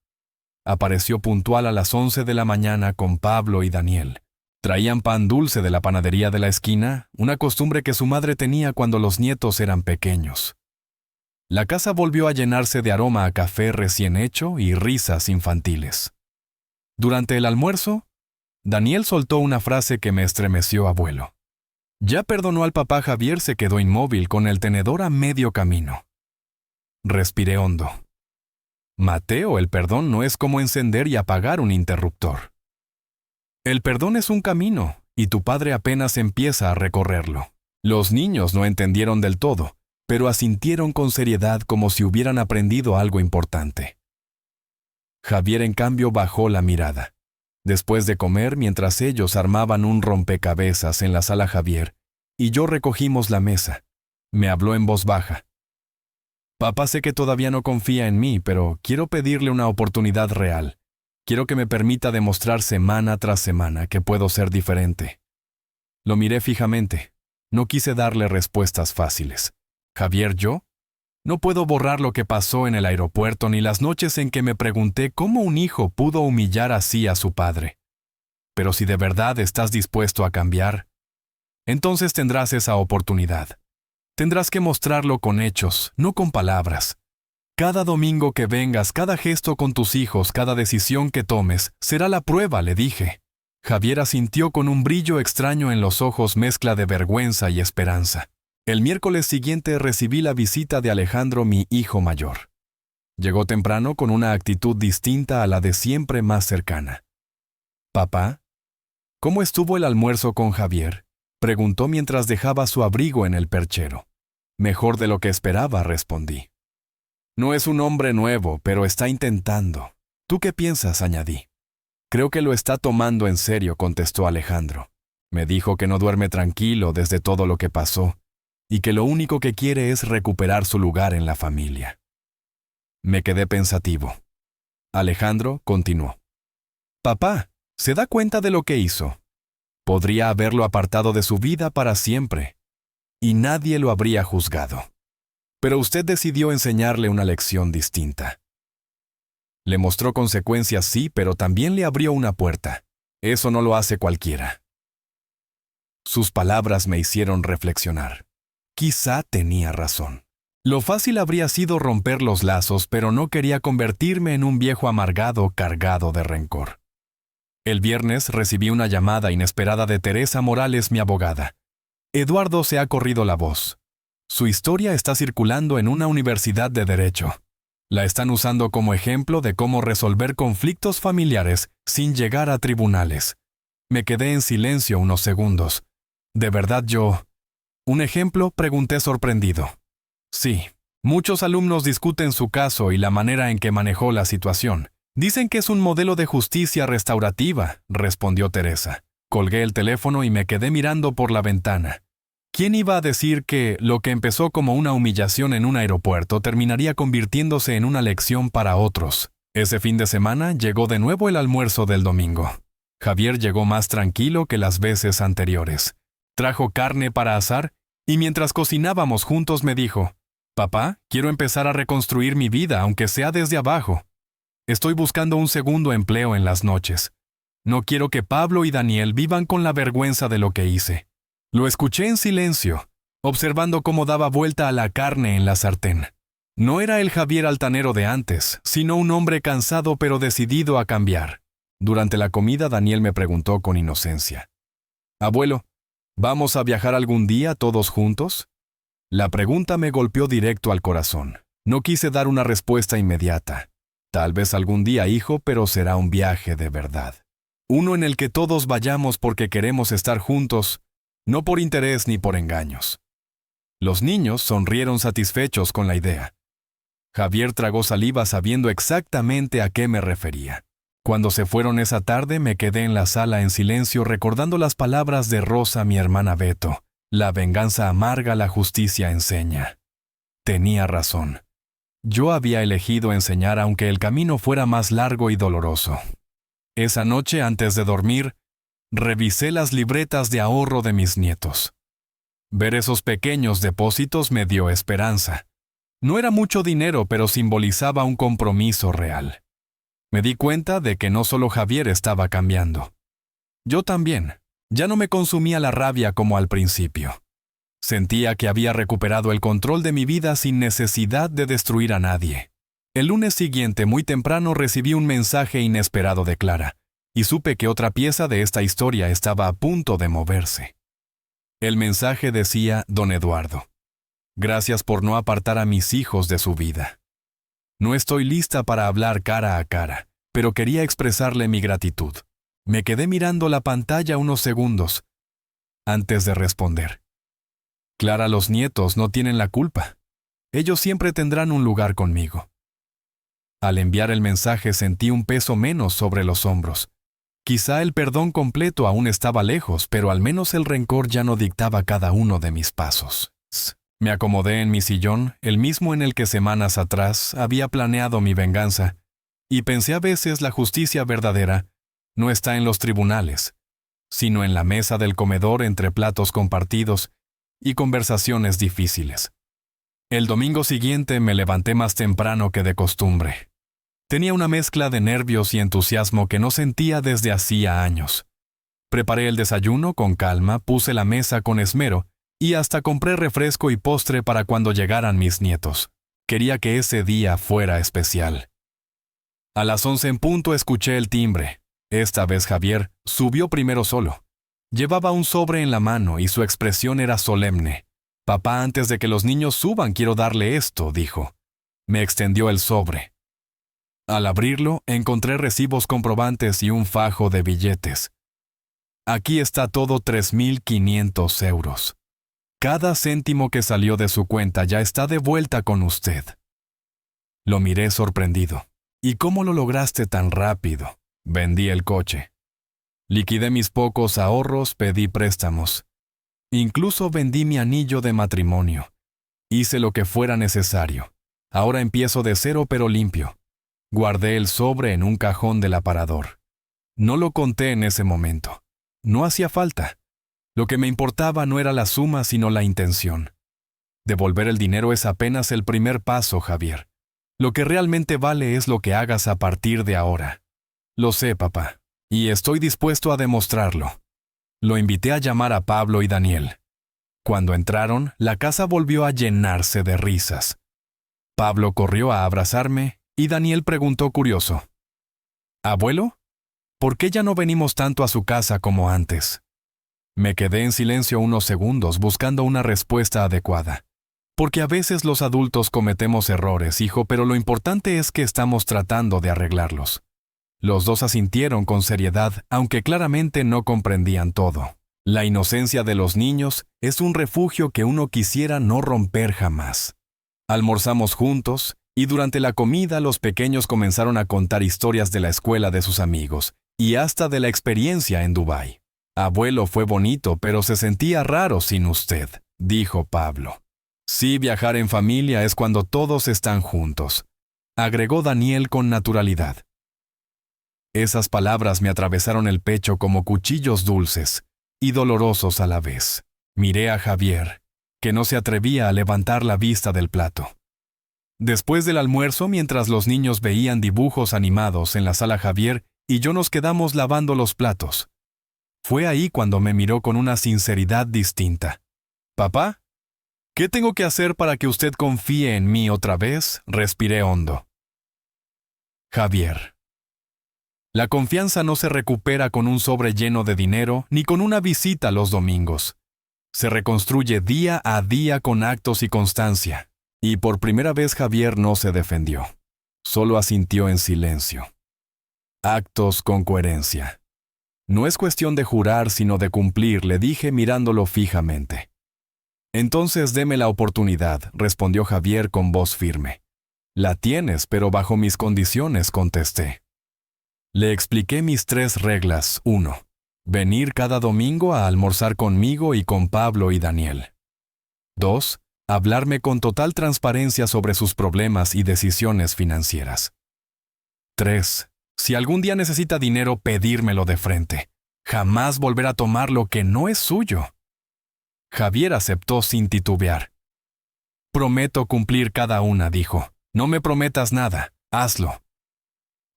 apareció puntual a las 11 de la mañana con Pablo y Daniel. Traían pan dulce de la panadería de la esquina, una costumbre que su madre tenía cuando los nietos eran pequeños. La casa volvió a llenarse de aroma a café recién hecho y risas infantiles. Durante el almuerzo, Daniel soltó una frase que me estremeció, abuelo. Ya perdonó al papá. Javier se quedó inmóvil con el tenedor a medio camino. Respiré hondo. Mateo, el perdón no es como encender y apagar un interruptor. El perdón es un camino, y tu padre apenas empieza a recorrerlo. Los niños no entendieron del todo, pero asintieron con seriedad como si hubieran aprendido algo importante. Javier, en cambio, bajó la mirada. Después de comer, mientras ellos armaban un rompecabezas en la sala, Javier y yo recogimos la mesa. Me habló en voz baja. Papá, sé que todavía no confía en mí, pero quiero pedirle una oportunidad real. Quiero que me permita demostrar semana tras semana que puedo ser diferente. Lo miré fijamente. No quise darle respuestas fáciles. Javier, ¿yo? No puedo borrar lo que pasó en el aeropuerto ni las noches en que me pregunté cómo un hijo pudo humillar así a su padre. Pero si de verdad estás dispuesto a cambiar, entonces tendrás esa oportunidad. Tendrás que mostrarlo con hechos, no con palabras. Cada domingo que vengas, cada gesto con tus hijos, cada decisión que tomes, será la prueba, le dije. Javier asintió con un brillo extraño en los ojos, mezcla de vergüenza y esperanza. El miércoles siguiente recibí la visita de Alejandro, mi hijo mayor. Llegó temprano con una actitud distinta a la de siempre, más cercana. «Papá, ¿cómo estuvo el almuerzo con Javier?», preguntó mientras dejaba su abrigo en el perchero. «Mejor de lo que esperaba», respondí. «No es un hombre nuevo, pero está intentando». «¿Tú qué piensas?», añadí. «Creo que lo está tomando en serio», contestó Alejandro. Me dijo que no duerme tranquilo desde todo lo que pasó, y que lo único que quiere es recuperar su lugar en la familia. Me quedé pensativo. Alejandro continuó. «Papá, ¿se da cuenta de lo que hizo? Podría haberlo apartado de su vida para siempre, y nadie lo habría juzgado. Pero usted decidió enseñarle una lección distinta. Le mostró consecuencias, sí, pero también le abrió una puerta. Eso no lo hace cualquiera». Sus palabras me hicieron reflexionar. Quizá tenía razón. Lo fácil habría sido romper los lazos, pero no quería convertirme en un viejo amargado cargado de rencor. El viernes recibí una llamada inesperada de Teresa Morales, mi abogada. Eduardo se ha corrido la voz. Su historia está circulando en una universidad de derecho. La están usando como ejemplo de cómo resolver conflictos familiares sin llegar a tribunales. Me quedé en silencio unos segundos. ¿De verdad yo? ¿Un ejemplo?, pregunté sorprendido. Sí, muchos alumnos discuten su caso y la manera en que manejó la situación. Dicen que es un modelo de justicia restaurativa, respondió Teresa. Colgué el teléfono y me quedé mirando por la ventana. ¿Quién iba a decir que lo que empezó como una humillación en un aeropuerto terminaría convirtiéndose en una lección para otros? Ese fin de semana llegó de nuevo el almuerzo del domingo. Javier llegó más tranquilo que las veces anteriores. Trajo carne para asar y mientras cocinábamos juntos me dijo, «Papá, quiero empezar a reconstruir mi vida, aunque sea desde abajo. Estoy buscando un segundo empleo en las noches. No quiero que Pablo y Daniel vivan con la vergüenza de lo que hice». Lo escuché en silencio, observando cómo daba vuelta a la carne en la sartén. No era el Javier altanero de antes, sino un hombre cansado pero decidido a cambiar. Durante la comida Daniel me preguntó con inocencia, «Abuelo, ¿vamos a viajar algún día todos juntos?». La pregunta me golpeó directo al corazón. No quise dar una respuesta inmediata. Tal vez algún día, hijo, pero será un viaje de verdad. Uno en el que todos vayamos porque queremos estar juntos, no por interés ni por engaños. Los niños sonrieron satisfechos con la idea. Javier tragó saliva sabiendo exactamente a qué me refería. Cuando se fueron esa tarde me quedé en la sala en silencio recordando las palabras de Rosa, mi hermana Beto. La venganza amarga, la justicia enseña. Tenía razón. Yo había elegido enseñar aunque el camino fuera más largo y doloroso. Esa noche, antes de dormir, revisé las libretas de ahorro de mis nietos. Ver esos pequeños depósitos me dio esperanza. No era mucho dinero, pero simbolizaba un compromiso real. Me di cuenta de que no solo Javier estaba cambiando. Yo también. Ya no me consumía la rabia como al principio. Sentía que había recuperado el control de mi vida sin necesidad de destruir a nadie. El lunes siguiente, muy temprano, recibí un mensaje inesperado de Clara, y supe que otra pieza de esta historia estaba a punto de moverse. El mensaje decía: «Don Eduardo, gracias por no apartar a mis hijos de su vida. No estoy lista para hablar cara a cara, pero quería expresarle mi gratitud. Me quedé mirando la pantalla unos segundos antes de responder. Clara, los nietos no tienen la culpa. Ellos siempre tendrán un lugar conmigo. Al enviar el mensaje sentí un peso menos sobre los hombros. Quizá el perdón completo aún estaba lejos, pero al menos el rencor ya no dictaba cada uno de mis pasos. Me acomodé en mi sillón, el mismo en el que semanas atrás había planeado mi venganza, y pensé a veces la justicia verdadera no está en los tribunales, sino en la mesa del comedor entre platos compartidos y conversaciones difíciles. El domingo siguiente me levanté más temprano que de costumbre. Tenía una mezcla de nervios y entusiasmo que no sentía desde hacía años. Preparé el desayuno con calma, puse la mesa con esmero y hasta compré refresco y postre para cuando llegaran mis nietos. Quería que ese día fuera especial. A las 11 en punto escuché el timbre. Esta vez Javier subió primero solo. Llevaba un sobre en la mano y su expresión era solemne. «Papá, antes de que los niños suban quiero darle esto», dijo. Me extendió el sobre. Al abrirlo, encontré recibos comprobantes y un fajo de billetes. Aquí está todo 3.500 euros. Cada céntimo que salió de su cuenta ya está de vuelta con usted. Lo miré sorprendido. ¿Y cómo lo lograste tan rápido? Vendí el coche. Liquidé mis pocos ahorros, pedí préstamos. Incluso vendí mi anillo de matrimonio. Hice lo que fuera necesario. Ahora empiezo de cero pero limpio. Guardé el sobre en un cajón del aparador. No lo conté en ese momento. No hacía falta. Lo que me importaba no era la suma, sino la intención. Devolver el dinero es apenas el primer paso, Javier. Lo que realmente vale es lo que hagas a partir de ahora. Lo sé, papá, y estoy dispuesto a demostrarlo. Lo invité a llamar a Pablo y Daniel. Cuando entraron, la casa volvió a llenarse de risas. Pablo corrió a abrazarme y Daniel preguntó curioso: «¿Abuelo? ¿Por qué ya no venimos tanto a su casa como antes?» Me quedé en silencio unos segundos buscando una respuesta adecuada. Porque a veces los adultos cometemos errores, hijo, pero lo importante es que estamos tratando de arreglarlos. Los dos asintieron con seriedad, aunque claramente no comprendían todo. La inocencia de los niños es un refugio que uno quisiera no romper jamás. Almorzamos juntos, y durante la comida los pequeños comenzaron a contar historias de la escuela de sus amigos, y hasta de la experiencia en Dubái. «Abuelo, fue bonito, pero se sentía raro sin usted», dijo Pablo. «Sí, viajar en familia es cuando todos están juntos», agregó Daniel con naturalidad. Esas palabras me atravesaron el pecho como cuchillos dulces y dolorosos a la vez. Miré a Javier, que no se atrevía a levantar la vista del plato. Después del almuerzo, mientras los niños veían dibujos animados en la sala, Javier y yo nos quedamos lavando los platos. Fue ahí cuando me miró con una sinceridad distinta. «Papá, ¿qué tengo que hacer para que usted confíe en mí otra vez?», respiré hondo. Javier. La confianza no se recupera con un sobre lleno de dinero ni con una visita los domingos. Se reconstruye día a día con actos y constancia. Y por primera vez Javier no se defendió. Solo asintió en silencio. Actos con coherencia. «No es cuestión de jurar, sino de cumplir», le dije mirándolo fijamente. «Entonces deme la oportunidad», respondió Javier con voz firme. «La tienes, pero bajo mis condiciones», contesté. Le expliqué mis 3 reglas. 1. Venir cada domingo a almorzar conmigo y con Pablo y Daniel. 2. Hablarme con total transparencia sobre sus problemas y decisiones financieras. 3. Si algún día necesita dinero, pedírmelo de frente. Jamás volver a tomar lo que no es suyo. Javier aceptó sin titubear. «Prometo cumplir cada una», dijo. «No me prometas nada, hazlo».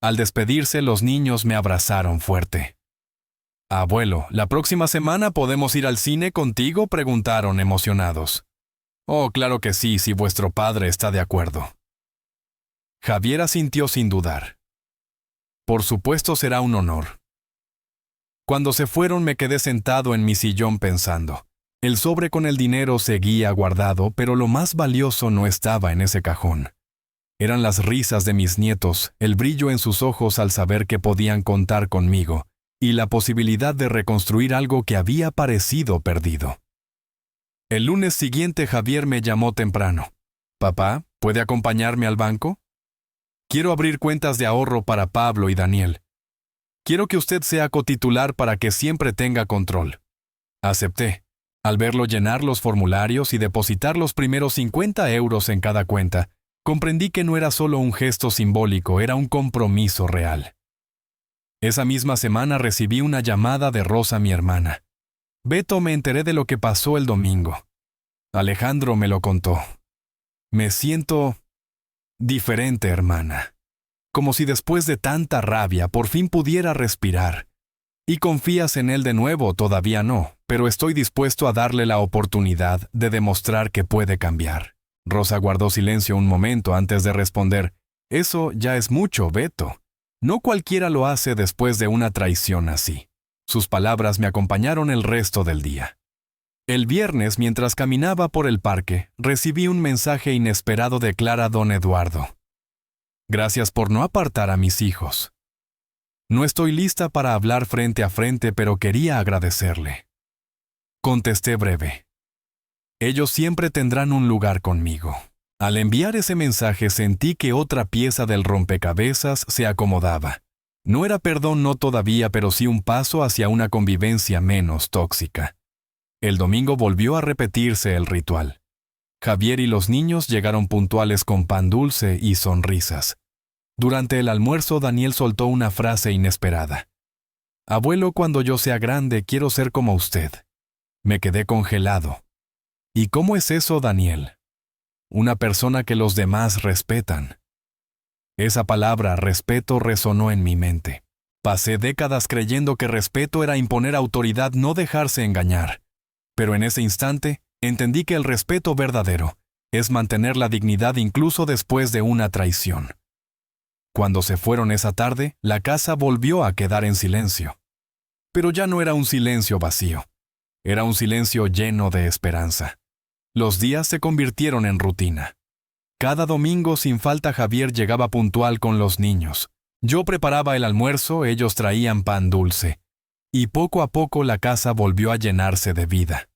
Al despedirse, los niños me abrazaron fuerte. «Abuelo, ¿la próxima semana podemos ir al cine contigo?», preguntaron emocionados. «Oh, claro que sí, si vuestro padre está de acuerdo». Javier asintió sin dudar. «Por supuesto, será un honor». Cuando se fueron me quedé sentado en mi sillón pensando. El sobre con el dinero seguía guardado, pero lo más valioso no estaba en ese cajón. Eran las risas de mis nietos, el brillo en sus ojos al saber que podían contar conmigo, y la posibilidad de reconstruir algo que había parecido perdido. El lunes siguiente Javier me llamó temprano. «Papá, ¿puede acompañarme al banco? Quiero abrir cuentas de ahorro para Pablo y Daniel. Quiero que usted sea cotitular para que siempre tenga control». Acepté. Al verlo llenar los formularios y depositar los primeros 50 euros en cada cuenta, comprendí que no era solo un gesto simbólico, era un compromiso real. Esa misma semana recibí una llamada de Rosa, mi hermana. «Beto, me enteré de lo que pasó el domingo. Alejandro me lo contó. Me siento diferente, hermana. Como si después de tanta rabia por fin pudiera respirar. ¿Y confías en él de nuevo? Todavía no, pero estoy dispuesto a darle la oportunidad de demostrar que puede cambiar». Rosa guardó silencio un momento antes de responder. «Eso ya es mucho, Beto. No cualquiera lo hace después de una traición así». Sus palabras me acompañaron el resto del día. El viernes, mientras caminaba por el parque, recibí un mensaje inesperado de Clara don Eduardo. «Gracias por no apartar a mis hijos. No estoy lista para hablar frente a frente, pero quería agradecerle». Contesté breve. «Ellos siempre tendrán un lugar conmigo». Al enviar ese mensaje sentí que otra pieza del rompecabezas se acomodaba. No era perdón, no todavía, pero sí un paso hacia una convivencia menos tóxica. El domingo volvió a repetirse el ritual. Javier y los niños llegaron puntuales con pan dulce y sonrisas. Durante el almuerzo, Daniel soltó una frase inesperada. «Abuelo, cuando yo sea grande, quiero ser como usted». Me quedé congelado. ¿Y cómo es eso, Daniel? Una persona que los demás respetan. Esa palabra, respeto, resonó en mi mente. Pasé décadas creyendo que respeto era imponer autoridad, no dejarse engañar. Pero en ese instante, entendí que el respeto verdadero es mantener la dignidad incluso después de una traición. Cuando se fueron esa tarde, la casa volvió a quedar en silencio. Pero ya no era un silencio vacío. Era un silencio lleno de esperanza. Los días se convirtieron en rutina. Cada domingo sin falta Javier llegaba puntual con los niños. Yo preparaba el almuerzo, ellos traían pan dulce. Y poco a poco la casa volvió a llenarse de vida.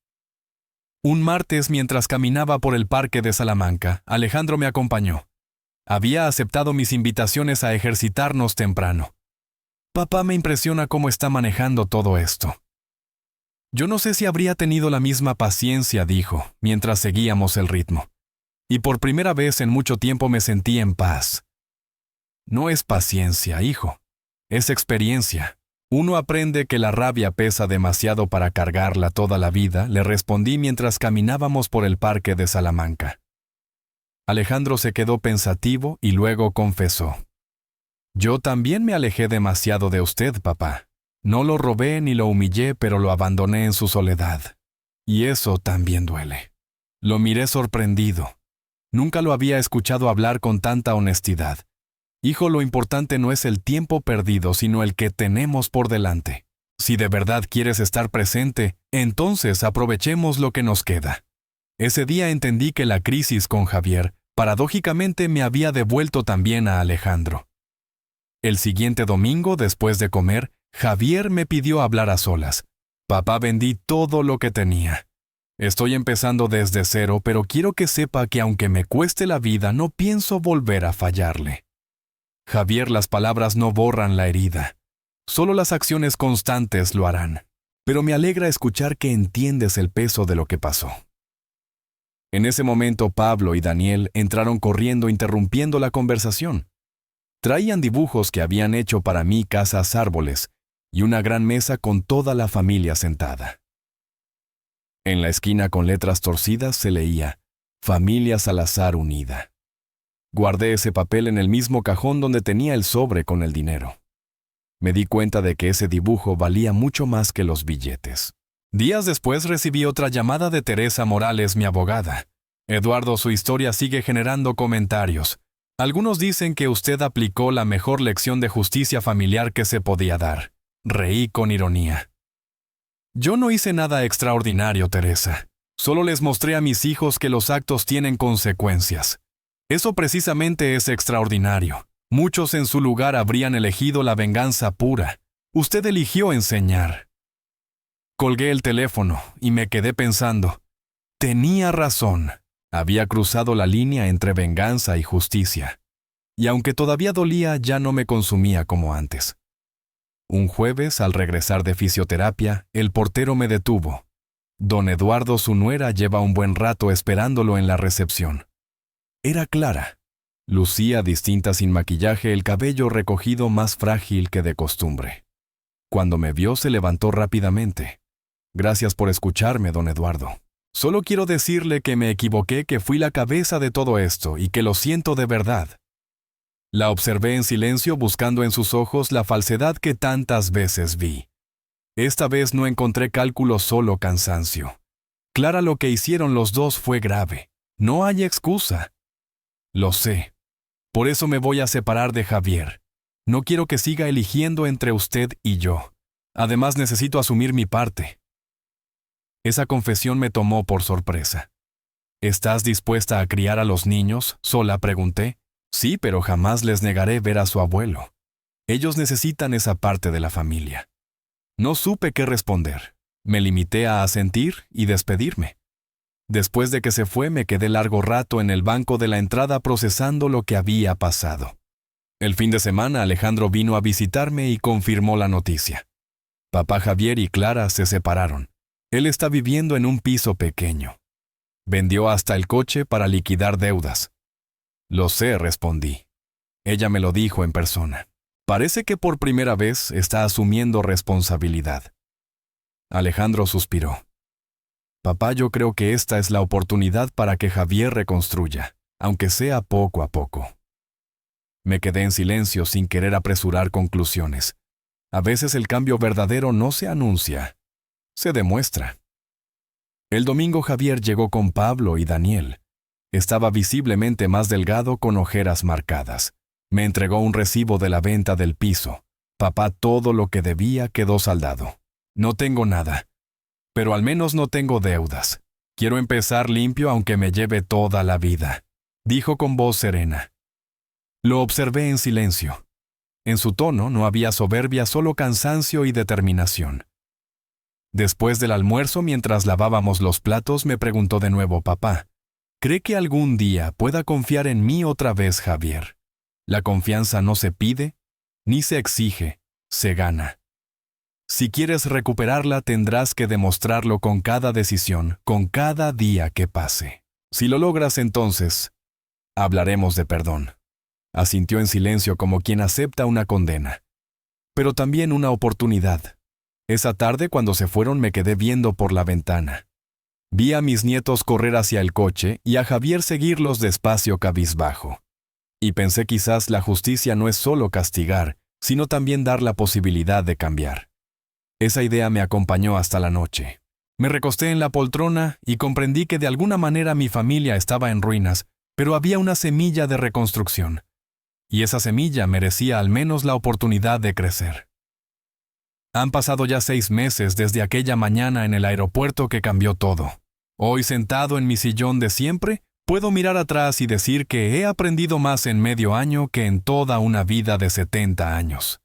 Un martes, mientras caminaba por el parque de Salamanca, Alejandro me acompañó. Había aceptado mis invitaciones a ejercitarnos temprano. «Papá, me impresiona cómo está manejando todo esto». Yo no sé si habría tenido la misma paciencia, dijo, mientras seguíamos el ritmo. Y por primera vez en mucho tiempo me sentí en paz. «No es paciencia, hijo. Es experiencia. Uno aprende que la rabia pesa demasiado para cargarla toda la vida», le respondí mientras caminábamos por el parque de Salamanca. Alejandro se quedó pensativo y luego confesó. «Yo también me alejé demasiado de usted, papá. No lo robé ni lo humillé, pero lo abandoné en su soledad. Y eso también duele». Lo miré sorprendido. Nunca lo había escuchado hablar con tanta honestidad. «Hijo, lo importante no es el tiempo perdido, sino el que tenemos por delante. Si de verdad quieres estar presente, entonces aprovechemos lo que nos queda». Ese día entendí que la crisis con Javier, paradójicamente, me había devuelto también a Alejandro. El siguiente domingo, después de comer, Javier me pidió hablar a solas. «Papá, vendí todo lo que tenía. Estoy empezando desde cero, pero quiero que sepa que aunque me cueste la vida, no pienso volver a fallarle». Javier, las palabras no borran la herida. Solo las acciones constantes lo harán. Pero me alegra escuchar que entiendes el peso de lo que pasó. En ese momento, Pablo y Daniel entraron corriendo interrumpiendo la conversación. Traían dibujos que habían hecho para mí, casas, árboles, y una gran mesa con toda la familia sentada. En la esquina con letras torcidas se leía, «Familia Salazar unida». Guardé ese papel en el mismo cajón donde tenía el sobre con el dinero. Me di cuenta de que ese dibujo valía mucho más que los billetes. Días después recibí otra llamada de Teresa Morales, mi abogada. «Eduardo, su historia sigue generando comentarios. Algunos dicen que usted aplicó la mejor lección de justicia familiar que se podía dar». Reí con ironía. «Yo no hice nada extraordinario, Teresa. Solo les mostré a mis hijos que los actos tienen consecuencias. Eso precisamente es extraordinario. Muchos en su lugar habrían elegido la venganza pura. Usted eligió enseñar. Colgué el teléfono y me quedé pensando. Tenía razón. Había cruzado la línea entre venganza y justicia. Y aunque todavía dolía, ya no me consumía como antes. Un jueves, al regresar de fisioterapia, el portero me detuvo. Don Eduardo, su nuera, lleva un buen rato esperándolo en la recepción. Era Clara. Lucía distinta sin maquillaje, el cabello recogido más frágil que de costumbre. Cuando me vio, se levantó rápidamente. Gracias por escucharme, don Eduardo. Solo quiero decirle que me equivoqué, que fui la cabeza de todo esto y que lo siento de verdad. La observé en silencio, buscando en sus ojos la falsedad que tantas veces vi. Esta vez no encontré cálculo, solo cansancio. Clara, lo que hicieron los dos fue grave. No hay excusa. Lo sé. Por eso me voy a separar de Javier. No quiero que siga eligiendo entre usted y yo. Además, necesito asumir mi parte. Esa confesión me tomó por sorpresa. ¿Estás dispuesta a criar a los niños? Sola pregunté. Sí, pero jamás les negaré ver a su abuelo. Ellos necesitan esa parte de la familia. No supe qué responder. Me limité a asentir y despedirme. Después de que se fue, me quedé largo rato en el banco de la entrada procesando lo que había pasado. El fin de semana, Alejandro vino a visitarme y confirmó la noticia. Papá Javier y Clara se separaron. Él está viviendo en un piso pequeño. Vendió hasta el coche para liquidar deudas. Lo sé, respondí. Ella me lo dijo en persona. Parece que por primera vez está asumiendo responsabilidad. Alejandro suspiró. Papá, yo creo que esta es la oportunidad para que Javier reconstruya, aunque sea poco a poco. Me quedé en silencio sin querer apresurar conclusiones. A veces el cambio verdadero no se anuncia, se demuestra. El domingo Javier llegó con Pablo y Daniel. Estaba visiblemente más delgado, con ojeras marcadas. Me entregó un recibo de la venta del piso. Papá, todo lo que debía quedó saldado. No tengo nada, pero al menos no tengo deudas. Quiero empezar limpio aunque me lleve toda la vida, dijo con voz serena. Lo observé en silencio. En su tono no había soberbia, solo cansancio y determinación. Después del almuerzo, mientras lavábamos los platos, me preguntó de nuevo: papá, ¿cree que algún día pueda confiar en mí otra vez, Javier? La confianza no se pide, ni se exige, se gana. Si quieres recuperarla, tendrás que demostrarlo con cada decisión, con cada día que pase. Si lo logras, entonces hablaremos de perdón. Asintió en silencio, como quien acepta una condena. Pero también una oportunidad. Esa tarde, cuando se fueron, me quedé viendo por la ventana. Vi a mis nietos correr hacia el coche y a Javier seguirlos despacio, cabizbajo. Y pensé, quizás la justicia no es solo castigar, sino también dar la posibilidad de cambiar. Esa idea me acompañó hasta la noche. Me recosté en la poltrona y comprendí que de alguna manera mi familia estaba en ruinas, pero había una semilla de reconstrucción. Y esa semilla merecía al menos la oportunidad de crecer. Han pasado ya 6 meses desde aquella mañana en el aeropuerto que cambió todo. Hoy, sentado en mi sillón de siempre, puedo mirar atrás y decir que he aprendido más en medio año que en toda una vida de 70 años.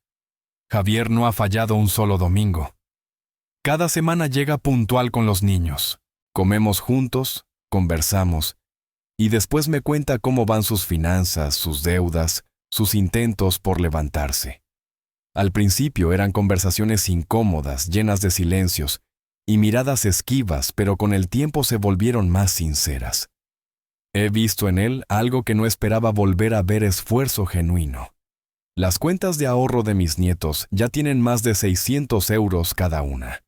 Javier no ha fallado un solo domingo. Cada semana llega puntual con los niños. Comemos juntos, conversamos, y después me cuenta cómo van sus finanzas, sus deudas, sus intentos por levantarse. Al principio eran conversaciones incómodas, llenas de silencios y miradas esquivas, pero con el tiempo se volvieron más sinceras. He visto en él algo que no esperaba volver a ver: esfuerzo genuino. Las cuentas de ahorro de mis nietos ya tienen más de 600 euros cada una.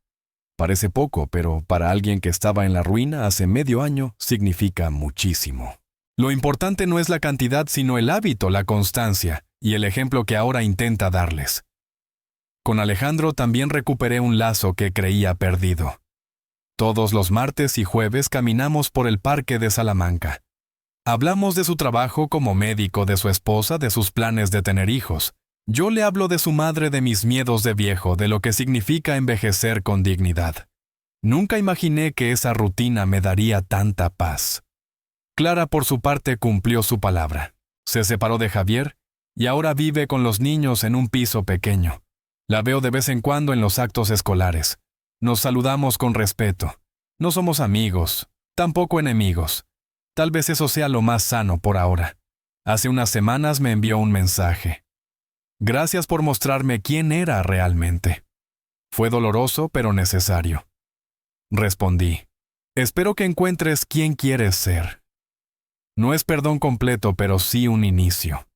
Parece poco, pero para alguien que estaba en la ruina hace medio año significa muchísimo. Lo importante no es la cantidad, sino el hábito, la constancia y el ejemplo que ahora intenta darles. Con Alejandro también recuperé un lazo que creía perdido. Todos los martes y jueves caminamos por el parque de Salamanca. Hablamos de su trabajo como médico, de su esposa, de sus planes de tener hijos. Yo le hablo de su madre, de mis miedos de viejo, de lo que significa envejecer con dignidad. Nunca imaginé que esa rutina me daría tanta paz. Clara, por su parte, cumplió su palabra. Se separó de Javier y ahora vive con los niños en un piso pequeño. La veo de vez en cuando en los actos escolares. Nos saludamos con respeto. No somos amigos, tampoco enemigos. Tal vez eso sea lo más sano por ahora. Hace unas semanas me envió un mensaje. Gracias por mostrarme quién era realmente. Fue doloroso, pero necesario. Respondí. Espero que encuentres quién quieres ser. No es perdón completo, pero sí un inicio.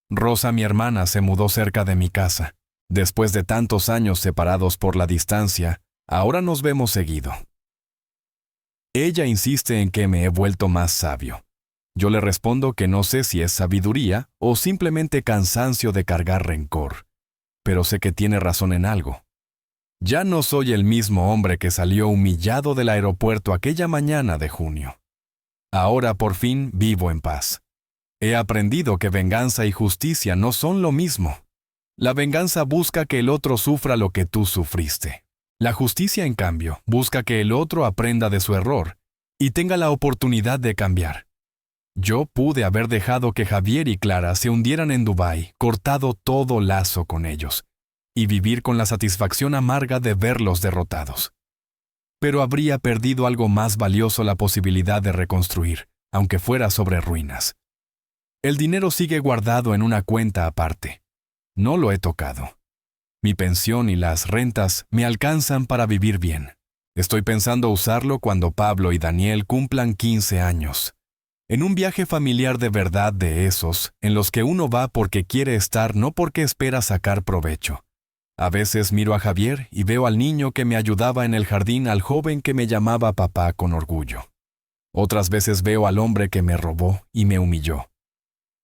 Rosa, mi hermana, se mudó cerca de mi casa. Después de tantos años separados por la distancia, ahora nos vemos seguido. Ella insiste en que me he vuelto más sabio. Yo le respondo que no sé si es sabiduría o simplemente cansancio de cargar rencor, pero sé que tiene razón en algo. Ya no soy el mismo hombre que salió humillado del aeropuerto aquella mañana de junio. Ahora por fin vivo en paz. He aprendido que venganza y justicia no son lo mismo. La venganza busca que el otro sufra lo que tú sufriste. La justicia, en cambio, busca que el otro aprenda de su error y tenga la oportunidad de cambiar. Yo pude haber dejado que Javier y Clara se hundieran en Dubái, cortado todo lazo con ellos, y vivir con la satisfacción amarga de verlos derrotados. Pero habría perdido algo más valioso: la posibilidad de reconstruir, aunque fuera sobre ruinas. El dinero sigue guardado en una cuenta aparte. No lo he tocado. Mi pensión y las rentas me alcanzan para vivir bien. Estoy pensando usarlo cuando Pablo y Daniel cumplan 15 años. En un viaje familiar de verdad, de esos, en los que uno va porque quiere estar, no porque espera sacar provecho. A veces miro a Javier y veo al niño que me ayudaba en el jardín, al joven que me llamaba papá con orgullo. Otras veces veo al hombre que me robó y me humilló.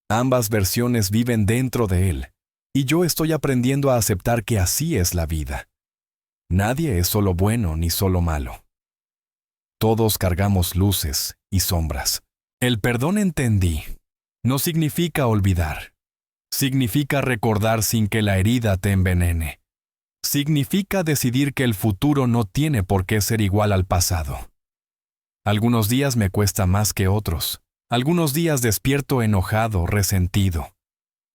Ambas versiones viven dentro de él, y yo estoy aprendiendo a aceptar que así es la vida. Nadie es solo bueno ni solo malo. Todos cargamos luces y sombras. El perdón, entendí, no significa olvidar. Significa recordar sin que la herida te envenene. Significa decidir que el futuro no tiene por qué ser igual al pasado. Algunos días me cuesta más que otros. Algunos días despierto enojado, resentido.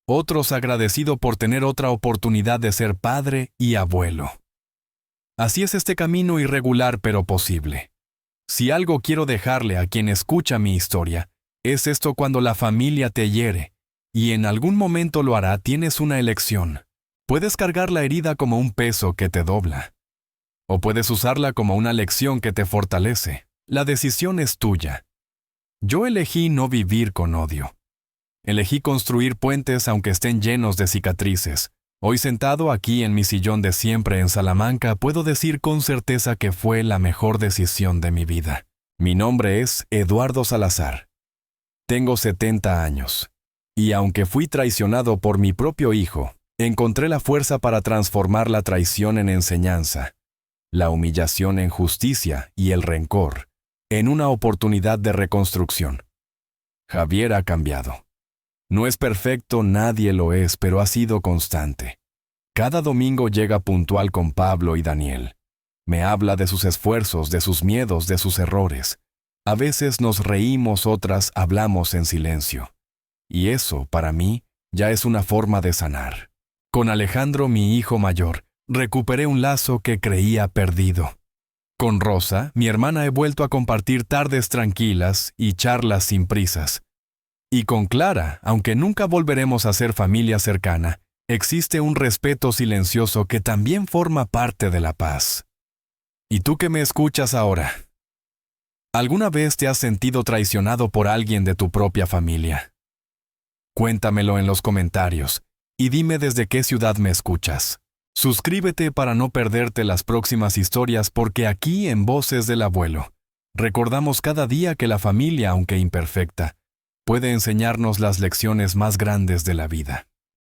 Otros agradecido por tener otra oportunidad de ser padre y abuelo. Así es este camino irregular pero posible. Si algo quiero dejarle a quien escucha mi historia, es esto: cuando la familia te hiere, y en algún momento lo hará, tienes una elección. Puedes cargar la herida como un peso que te dobla, o puedes usarla como una lección que te fortalece. La decisión es tuya. Yo elegí no vivir con odio. Elegí construir puentes aunque estén llenos de cicatrices. Hoy, sentado aquí en mi sillón de siempre en Salamanca, puedo decir con certeza que fue la mejor decisión de mi vida. Mi nombre es Eduardo Salazar. Tengo 70 años. Y aunque fui traicionado por mi propio hijo, encontré la fuerza para transformar la traición en enseñanza, la humillación en justicia y el rencor en una oportunidad de reconstrucción. Javier ha cambiado. No es perfecto, nadie lo es, pero ha sido constante. Cada domingo llega puntual con Pablo y Daniel. Me habla de sus esfuerzos, de sus miedos, de sus errores. A veces nos reímos, otras hablamos en silencio. Y eso, para mí, ya es una forma de sanar. Con Alejandro, mi hijo mayor, recuperé un lazo que creía perdido. Con Rosa, mi hermana, he vuelto a compartir tardes tranquilas y charlas sin prisas. Y con Clara, aunque nunca volveremos a ser familia cercana, existe un respeto silencioso que también forma parte de la paz. ¿Y tú que me escuchas ahora? ¿Alguna vez te has sentido traicionado por alguien de tu propia familia? Cuéntamelo en los comentarios y dime desde qué ciudad me escuchas. Suscríbete para no perderte las próximas historias, porque aquí en Voces del Abuelo recordamos cada día que la familia, aunque imperfecta, puede enseñarnos las lecciones más grandes de la vida.